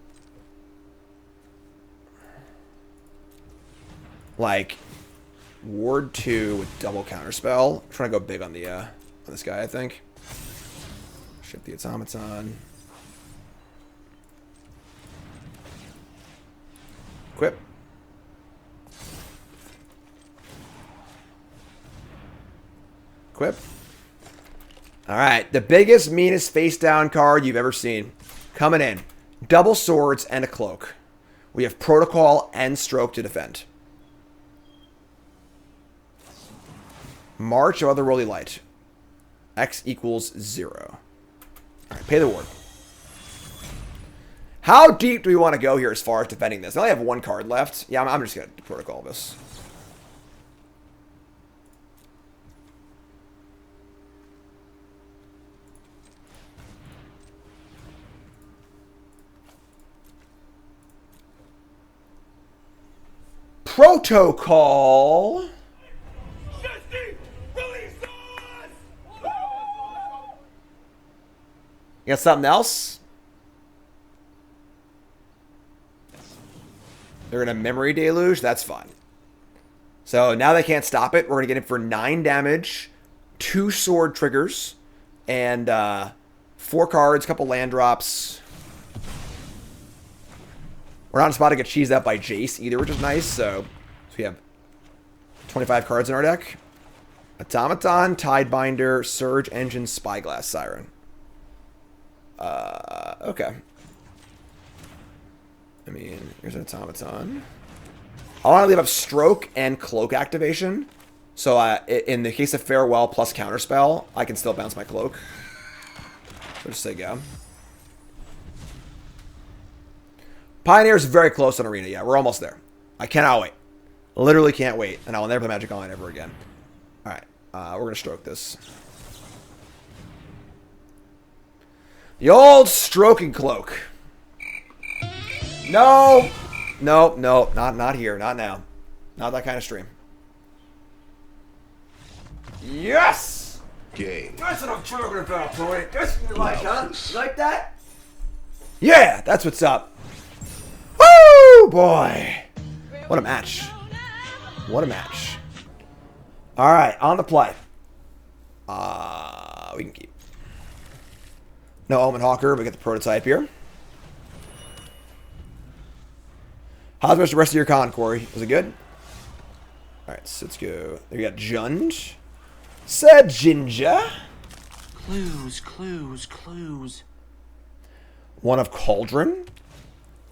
Like Ward 2 with double counterspell. I'm trying to go big on the on this guy, I think. Shift the automaton. Equip. Equip. All right, the biggest, meanest face-down card you've ever seen. Coming in. Double swords and a cloak. We have protocol and stroke to defend. March of Otherworldly Light. X equals 0. All right, pay the ward. How deep do we want to go here as far as defending this? I only have one card left. Yeah, I'm just going to protocol this. Protocol. You got something else? They're going to Memory Deluge. That's fine. So now they can't stop it. We're going to get it for 9 damage, 2 sword triggers, and 4 cards, a couple land drops. We're not about to get cheesed out by Jace either, which is nice. So we have 25 cards in our deck. Automaton, Tidebinder, Surge Engine, Spyglass Siren. Okay. I mean, here's an Automaton. I want to leave up Stroke and Cloak activation. So in the case of Farewell plus Counterspell, I can still bounce my Cloak. So just say go. Pioneer's very close on Arena. Yeah, we're almost there. I cannot wait. Literally can't wait. And I will never play Magic Online ever again. Alright, we're going to Stroke this. The old Stroking Cloak. No! No, not here. Not now. Not that kind of stream. Yes! Game. That's what I'm talking about, boy. That's what you like, huh? You like that? Yeah, that's what's up. Woo, boy. What a match. What a match. Alright, on the play. We can keep. No Omen Hawker, we get the prototype here. How's the rest of your con, Corey? Was it good? Alright, so let's go. There you got Jund. Said Jinja. Clues. One of Cauldron.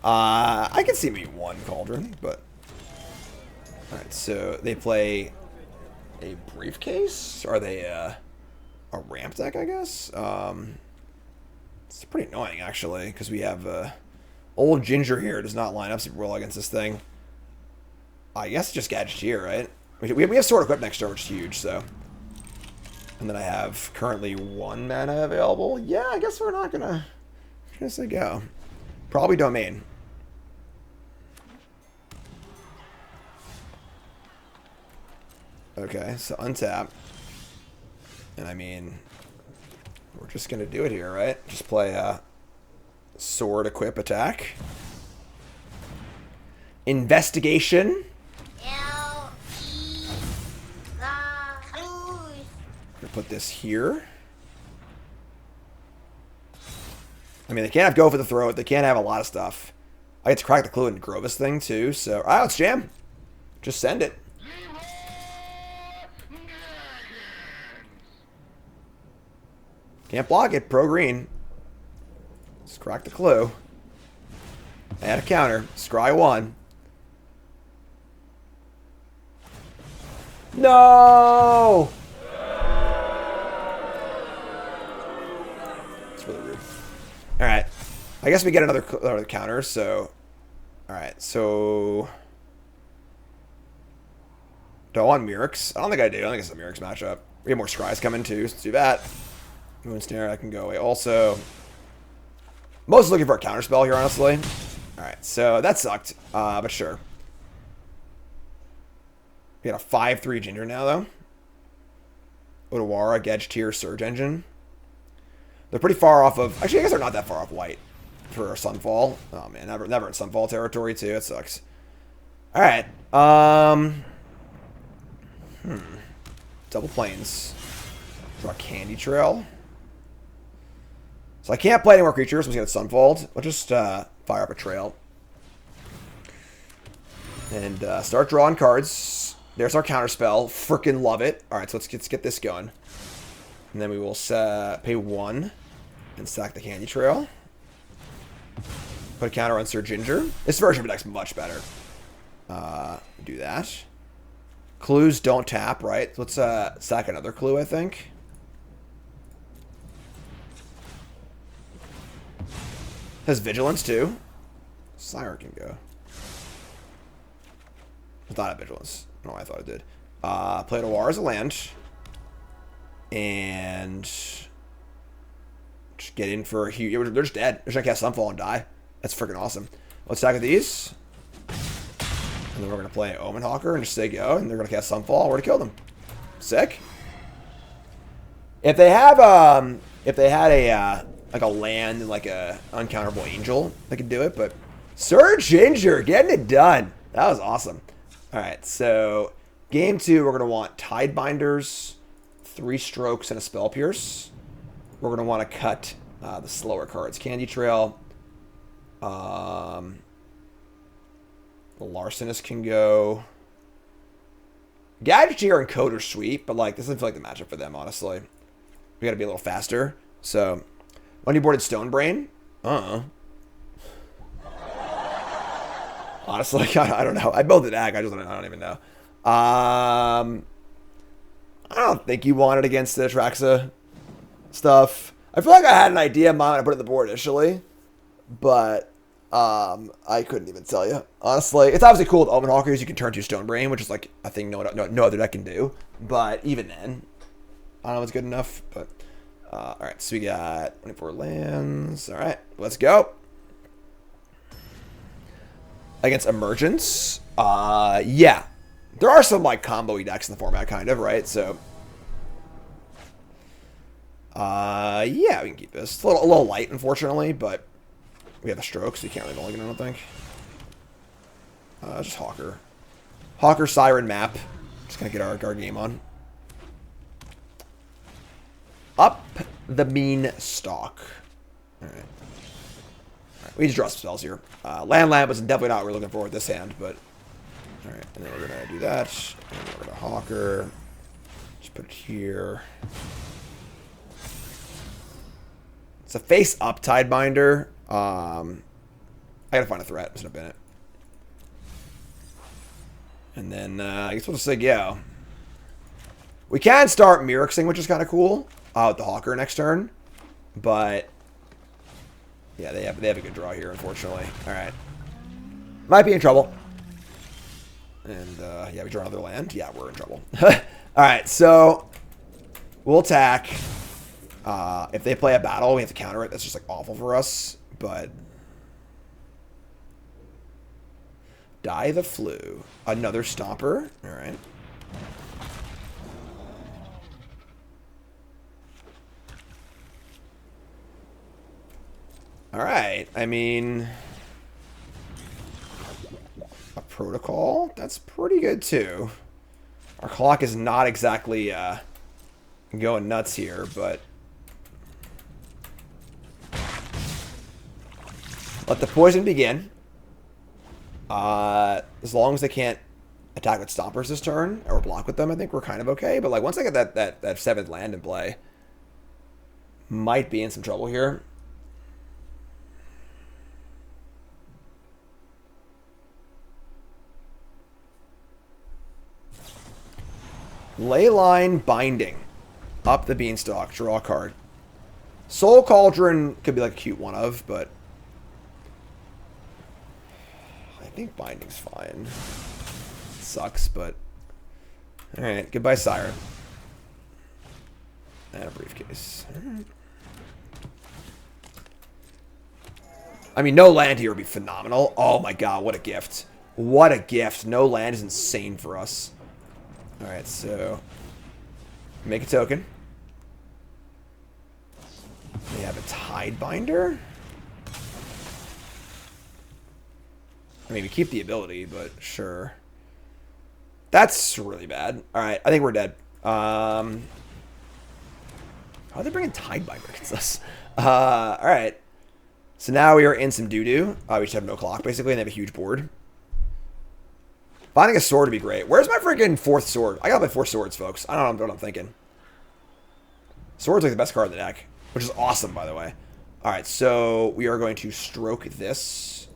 I can see me one Cauldron, but... Alright, so they play a Briefcase? Are they a ramp deck, I guess? It's pretty annoying, actually, because we have old Ginger here. Does not line up super well against this thing. I guess it's just Gadgeteer, right? We have Sword Equip next turn, which is huge, so... And then I have currently 1 mana available. Yeah, I guess we're not gonna... I'm gonna say go. Probably Domain. Okay, so untap. And I mean... We're just gonna do it here, right? Just play Sword Equip attack. Investigation. Gonna put this here. I mean, they can't have Go for the Throat. They can't have a lot of stuff. I get to crack the clue and grow this thing too. So, all right, let's jam. Just send it. Can't block it. Pro green. Let's crack the clue. Add a counter. Scry 1. No! It's really rude. Alright. I guess we get another counter, so... Alright, so... Do I want Mirrex? I don't think I do. I don't think it's a Mirrex matchup. We have more Scries coming too, so let's do that. Moonsnare, I can go away also. Mostly looking for a counterspell here, honestly. Alright, so that sucked. But sure. We got a 5/3 Ginger now, though. Otawara, Gadgeteer, Surge Engine. They're pretty far off of... Actually, I guess they're not that far off white for Sunfall. Oh, man. Never in Sunfall territory, too. It sucks. Alright. Double Plains. Draw Candy Trail. So I can't play any more creatures once we get Sunfalled. I'll just fire up a trail. And start drawing cards. There's our counterspell. Frickin' love it. Alright, so let's get this going. And then we will pay 1 and sack the Candy Trail. Put a counter on Sir Ginger. This version of the deck's much better. Do that. Clues don't tap, right? Let's sack another clue, I think. Has Vigilance, too. Sire can go. I thought it had Vigilance. No, I thought it did. Play Noir as a land. And just get in for a huge... They're just dead. They're just going to cast Sunfall and die. That's freaking awesome. Let's attack with these. And then we're going to play Omen Hawker and just say go. And they're going to cast Sunfall. We're going to kill them. Sick. If they have... if they had a... like a land and like a uncounterable angel, they could do it. But Sir Ginger getting it done. That was awesome. All right, so game 2, we're going to want Tidebinders, 3 Strokes, and a Spell Pierce. We're going to want to cut the slower cards. Candy Trail. The Larcenist can go. Gadgeteer and Code are sweet, but like this doesn't feel like the matchup for them, honestly. We got to be a little faster. So, when you boarded Stonebrain? Honestly, I don't know. I built the deck. I don't even know. I don't think you wanted against the Atraxa stuff. I feel like I had an idea in mind when I put it on the board initially, but I couldn't even tell you. Honestly, it's obviously cool with Omen Hawkers. You can turn to Stonebrain, which is like a thing no other deck can do. But even then, I don't know if it's good enough. But all right, so we got 24 lands. All right, let's go. Against Emergence, yeah. There are some, like, combo-y decks in the format, kind of, right? So, yeah, we can keep this. It's a little light, unfortunately, but we have a Stroke, so you can't really mulligan, I don't think. Just Hawker. Hawker, Siren, Map. Just gonna get our game on. Up the Mean Stalk. Alright. We just draw some spells here. Land was definitely not what we're looking for with this hand, but... Alright, and then we're going to do that. And then we're going to Hawker. Just put it here. It's a face-up Tidebinder. I gotta find a threat. It's not been it. And then, I guess we'll just say go. We can start Mirroxing, which is kind of cool. With the Hawker next turn. But... yeah, they have a good draw here, unfortunately. All right. Might be in trouble. And, yeah, we draw another land. Yeah, we're in trouble. All right, so we'll attack. If they play a battle, we have to counter it. That's just, like, awful for us. But Die the Flu. Another Stomper. All right. Alright, I mean... a Protocol? That's pretty good, too. Our clock is not exactly, going nuts here, but... let the poison begin. As long as they can't attack with Stompers this turn, or block with them, I think we're kind of okay. But, like, once I get that 7th land in play, might be in some trouble here. Leyline Binding. Up the Beanstalk. Draw a card. Soul Cauldron could be like a cute one of, but... I think Binding's fine. Sucks, but... alright, goodbye Siren. And a Briefcase. Right. I mean, no land here would be phenomenal. Oh my god, what a gift. What a gift. No land is insane for us. Alright, so make a token. We have a Tidebinder. I mean, we keep the ability, but sure. That's really bad. Alright, I think we're dead. How are they bringing Tidebinder against us? Alright. So now we are in some doo-doo. We just have no clock, basically, and they have a huge board. Finding a sword would be great. Where's my freaking 4th sword? I got my 4 swords, folks. I don't know what I'm thinking. Sword's like the best card in the deck, which is awesome, by the way. All right, so we are going to stroke this.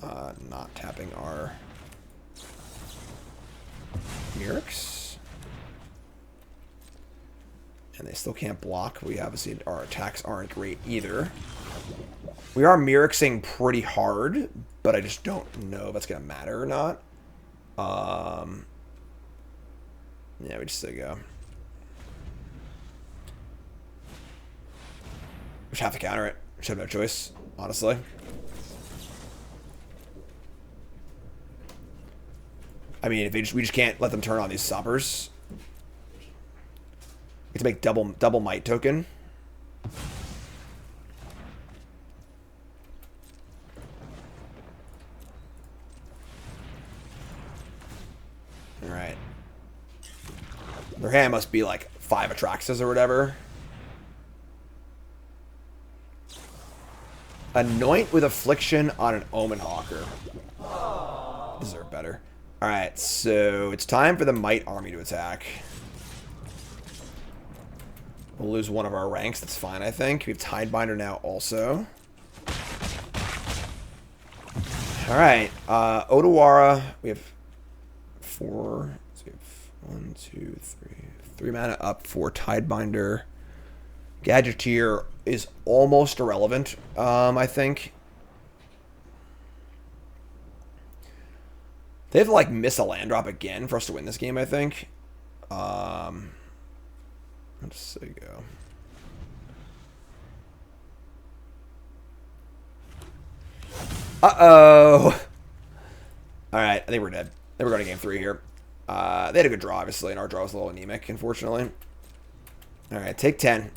Not tapping our Mirrors. And they still can't block. We obviously, our attacks aren't great either. We are Mirrorsing pretty hard, but I just don't know if that's going to matter or not. Yeah, we just say go. We should have to counter it. We should have no choice, honestly. I mean, if we just can't let them turn on these stoppers. We have to make double might token. All right. Their hand must be like 5 Atraxas or whatever. Anoint with Affliction on an Omen Hawker. Deserve better. Alright, so it's time for the Might Army to attack. We'll lose one of our ranks. That's fine, I think. We have Tidebinder now also. Alright, Otawara. We have 4... So we have 1, 2, 3... 3 mana up for Tidebinder. Gadgeteer is almost irrelevant, I think. They have to, like, miss a land drop again for us to win this game, I think. Let's say go. Uh-oh. Alright, I think we're dead. I think we're going to game 3 here. They had a good draw, obviously, and our draw was a little anemic, unfortunately. Alright, take 10.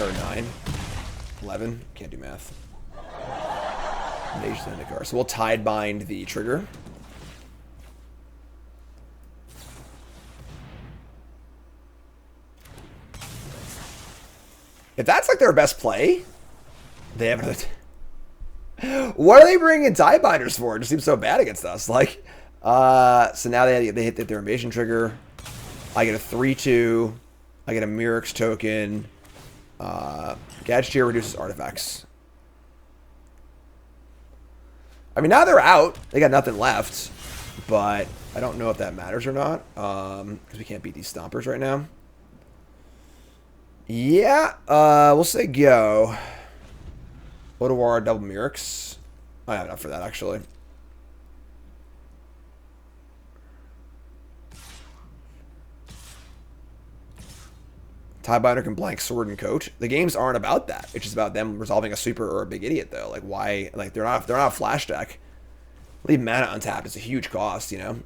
Or 9. 11. Can't do math. Mage Zendikar. So we'll Tidebind the trigger. If that's like their best play, they have. What are they bringing Tidebinders for? It just seems so bad against us. Like, so now they hit their invasion trigger. I get a 3/2. I get a Mirrors token. Gadgeteer reduces artifacts. I mean, now they're out. They got nothing left, but I don't know if that matters or not, because we can't beat these stompers right now. Yeah, we'll say go. Otawara double Mirrors. I have enough for that, actually. Tidebinder can blank Sword and Coat. The games aren't about that. It's just about them resolving a super or a big idiot, though. Like, why? Like, they're not a flash deck. Leave mana untapped. It's a huge cost, you know.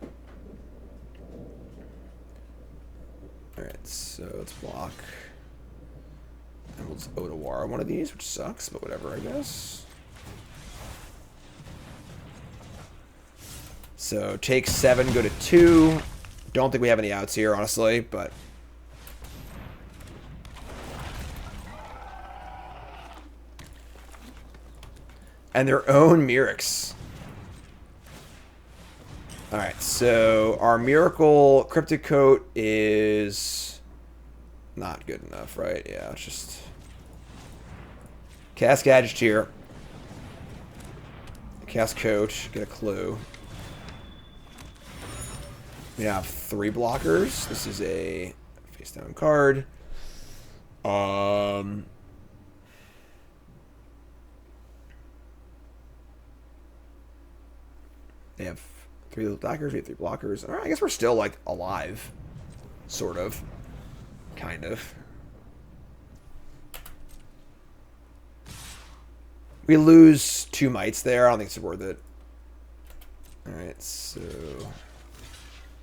All right, so let's block. And we'll just Otawara one of these, which sucks, but whatever, I guess. So take 7, go to 2. Don't think we have any outs here, honestly, but. And their own Mirrors. Alright, so our Miracle Cryptic Coat is not good enough, right? Yeah, it's just cast Gadgeteer. Cast Coat, get a clue. We have 3 blockers. This is a face down card. They have 3 little daggers, we have 3 blockers. Alright, I guess we're still, like, alive. Sort of. Kind of. We lose 2 mites there. I don't think it's worth it. Alright, so.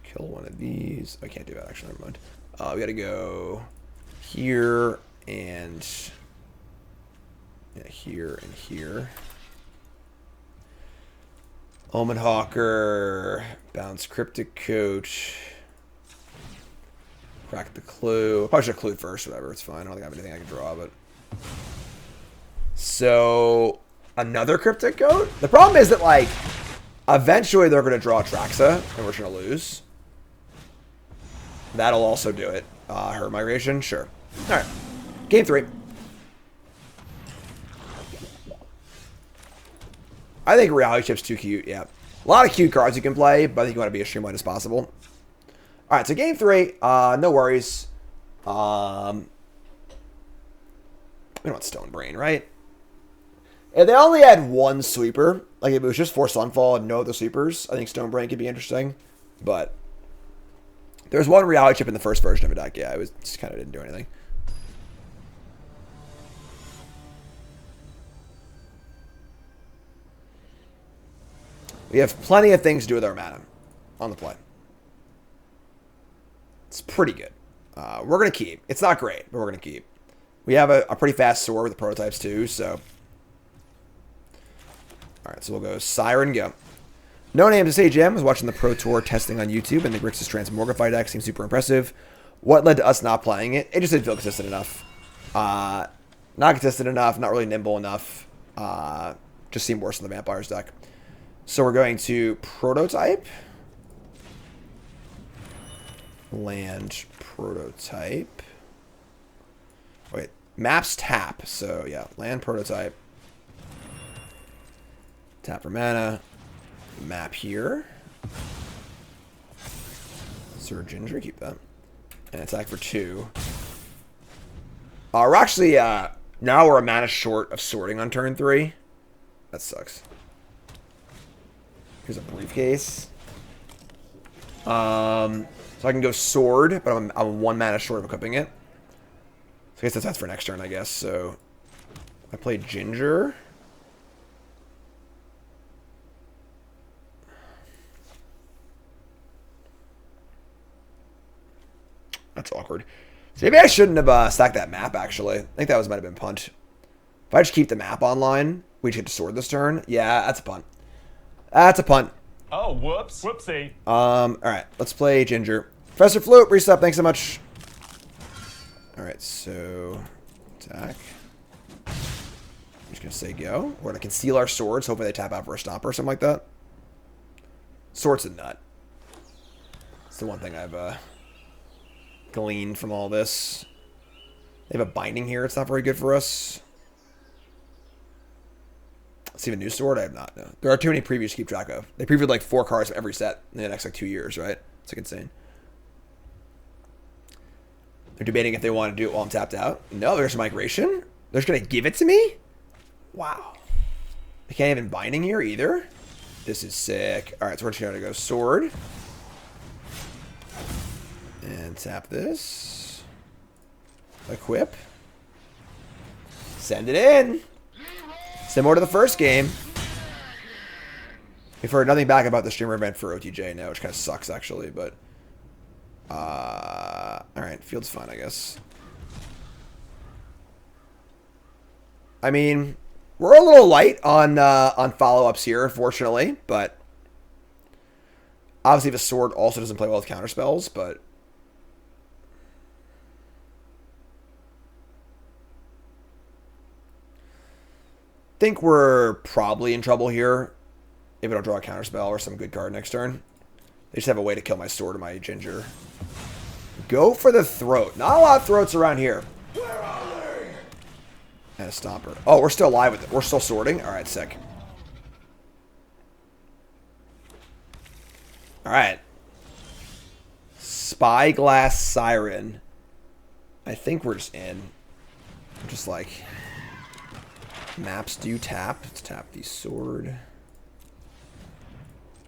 Kill one of these. I can't do that, actually. Never mind. We gotta go here and. Yeah, here and here. Omen Hawker, bounce Cryptic Coach, crack the clue. Probably should have clued first, whatever, it's fine. I don't think I have anything I can draw, but. So, another Cryptic Coat? The problem is that, like, eventually they're going to draw Traxa, and we're going to lose. That'll also do it. Her migration? Sure. All right. Game 3. I think Reality Chip's too cute, yeah. A lot of cute cards you can play, but I think you want to be as streamlined as possible. All right, so game 3, no worries. We don't want Stone Brain, right? If they only had one sweeper, like if it was just 4 Sunfall and no other sweepers, I think Stone Brain could be interesting. But there's one Reality Chip in the first version of a deck. Yeah, it was just kind of didn't do anything. We have plenty of things to do with our mana on the play. It's pretty good. We're going to keep. It's not great, but we're going to keep. We have a pretty fast sword with the prototypes too, so. Alright, so we'll go Siren, go. No name to say Jam was watching the Pro Tour testing on YouTube, and the Grixis Transmogrify deck seems super impressive. What led to us not playing it? It just didn't feel consistent enough. Not consistent enough, not really nimble enough. Just seemed worse than the Vampires deck. So we're going to Prototype. Land Prototype. Wait, maps tap. So yeah, land Prototype. Tap for mana. Map here. Sir Ginger, keep that. And attack for 2. We're actually, now we're a mana short of sorting on turn 3. That sucks. Here's a briefcase. So I can go sword, but I'm 1 mana short of equipping it. So I guess that's for next turn, I guess. So I play Ginger. That's awkward. So maybe I shouldn't have stacked that map, actually. I think that might have been punt. If I just keep the map online, we just get to sword this turn. Yeah, that's a punt. That's a punt. Oh, whoops. Whoopsie. Alright, let's play Ginger. Professor Flute, reset, thanks so much. Alright, so attack. I'm just gonna say go. We're gonna conceal our swords, hoping they tap out for a stomper or something like that. Sword's a nut. It's the one thing I've gleaned from all this. They have a binding here, it's not very good for us. Let's see a new sword. I have not. No, there are too many previews to keep track of. They previewed like 4 cards from every set in the next like 2 years, right? It's like insane. They're debating if they want to do it while I'm tapped out. No, there's migration. They're just gonna give it to me. Wow. They can't even binding here either. This is sick. All right, so we're just gonna go sword and tap this. Equip. Send it in. Similar to the first game. We've heard nothing back about the streamer event for OTJ now, which kind of sucks actually, but alright, field's fine, I guess. I mean, we're a little light on follow-ups here, unfortunately, but obviously the sword also doesn't play well with counterspells, but think we're probably in trouble here if I don't draw a counterspell or some good card next turn. They just have a way to kill my sword or my Ginger. Go for the throat. Not a lot of throats around here. And a stomper. Oh, we're still alive with it. We're still sorting. All right, sick. All right. Spyglass Siren. I think we're just in. Just like... Maps do tap. Let's tap the sword.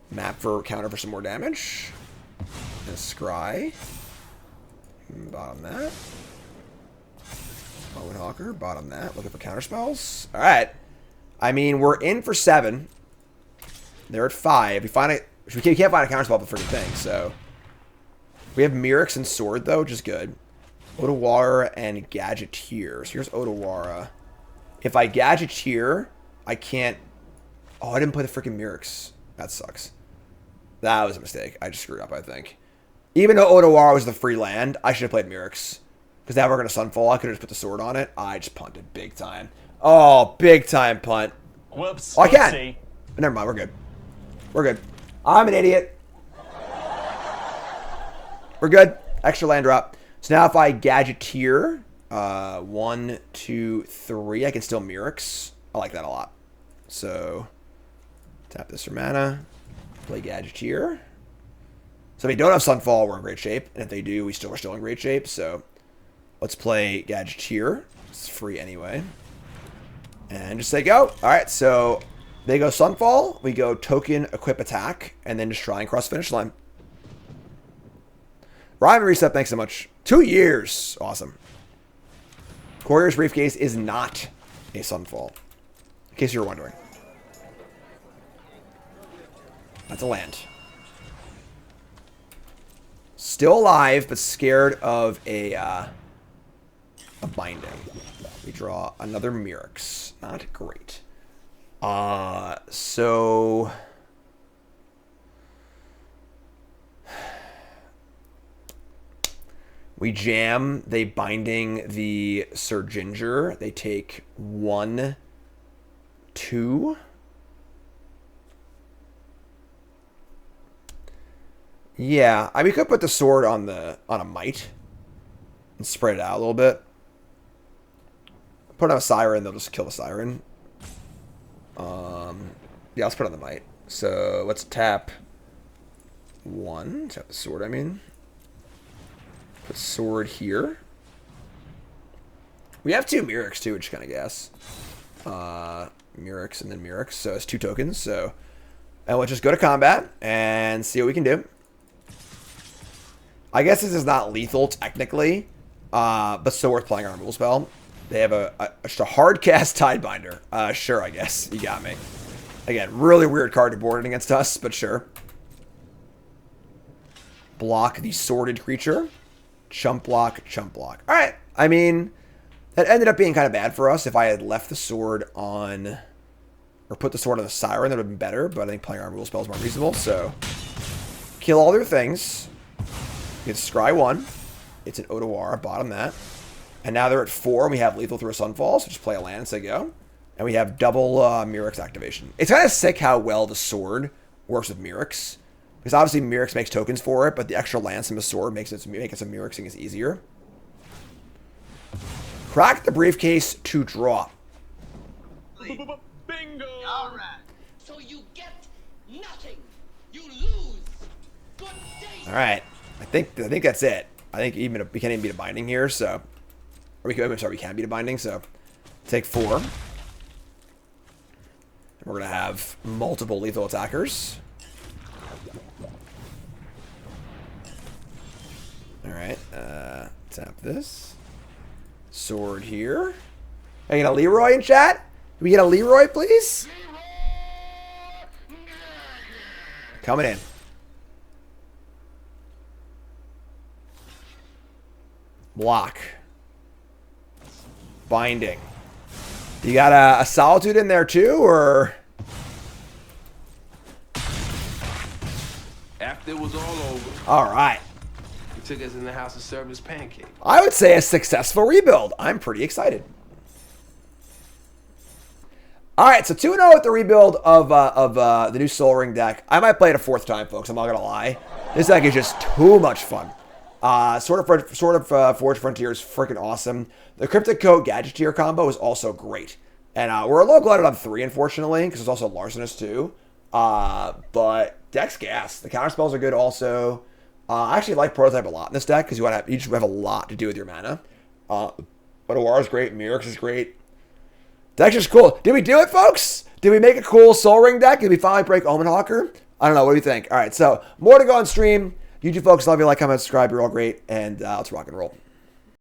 Map for counter for some more damage. And scry. Bottom that. Omen Hawker. Bottom that. Looking for counter spells. Alright. I mean, we're in for 7. They're at 5. We can't find a counter spell for freaking thing, so. We have Mirix and Sword, though, which is good. Otawara and Gadgeteer. So here's Otawara. If I Gadgeteer, I can't... Oh, I didn't play the freaking Mirix. That sucks. That was a mistake. I just screwed up, I think. Even though Otawara was the free land, I should have played Mirix. Because now we're going to Sunfall. I could have just put the sword on it. I just punted big time. Oh, big time punt. Whoops. Oh, I can. But never mind, we're good. We're good. I'm an idiot. We're good. Extra land drop. So now if I Gadgeteer, 1, 2, 3. I can still Mirrors. I like that a lot. So, tap this for mana. Play Gadgeteer. So if they don't have Sunfall, we're in great shape. And if they do, we're still in great shape. So, let's play Gadgeteer. It's free anyway. And just say go. Alright, so they go Sunfall. We go token, equip, attack. And then just try and cross finish line. Ryan Reset, thanks so much. 2 years. Awesome. Courier's Briefcase is not a Sunfall. In case you were wondering. That's a land. Still alive, but scared of a binding. We draw another Mirrors. Not great. So... we jam, they binding the Sir Ginger. They take 1, 2. Yeah, I mean, we could put the sword on a Might and spread it out a little bit. Put on a Siren, they'll just kill the Siren. Yeah, let's put it on the Might. So let's tap 1. Tap the sword, I mean. Put sword here. We have 2 Mirrors too, which is kind of gas. Mirrors and then Mirrors, so it's 2 tokens. So, and we'll just go to combat and see what we can do. I guess this is not lethal technically, but still worth playing on a removal spell. They have just a hard cast Tidebinder. Sure, I guess you got me. Again, really weird card to board against us, but sure. Block the Sworded Creature. Chump block, chump block. All right. I mean, that ended up being kind of bad for us. If I had left the sword on, or put the sword on the Siren, that would have been better. But I think playing our rule spell is more reasonable. So, kill all their things. It's Scry 1. It's an Odoar. Bottom that. And now they're at 4. And we have lethal through a Sunfall. So just play a land and say go. And we have double Mirrors activation. It's kind of sick how well the sword works with Mirrors. Because obviously Mirrors makes tokens for it, but the extra lands from the sword makes it a Mirrors thing is easier. Crack the Briefcase to draw. Bingo! All right. So you get nothing. You lose. Good day. All right. I think that's it. I think even we can't even beat a binding here, so we can beat a binding, so take 4. And we're gonna have multiple lethal attackers. Alright, tap this. Sword here. Can I get a Leroy in chat? Can we get a Leroy, please? Coming in. Block. Binding. You got a Solitude in there too, or? After it was all over, Alright. he took us in the house and served us pancake. I would say a successful rebuild. I'm pretty excited. Alright, so 2-0 with the rebuild of the new Sol Ring deck. I might play it a 4th time, folks. I'm not going to lie. This deck is just too much fun. Sword of Forge Frontier is freaking awesome. The Cryptic Coat Gadgeteer combo is also great. And we're a little glutted on 3, unfortunately, because there's also Larcenous too. But deck's gas. The counterspells are good also. I actually like Prototype a lot in this deck because you just have a lot to do with your mana. Odoar is great. Mirrors is great. Deck's just cool. Did we do it, folks? Did we make a cool Sol Ring deck? Did we finally break Omen Hawker? I don't know. What do you think? All right, so more to go on stream. You two folks, love you. Like, comment, subscribe. You're all great. And let's rock and roll.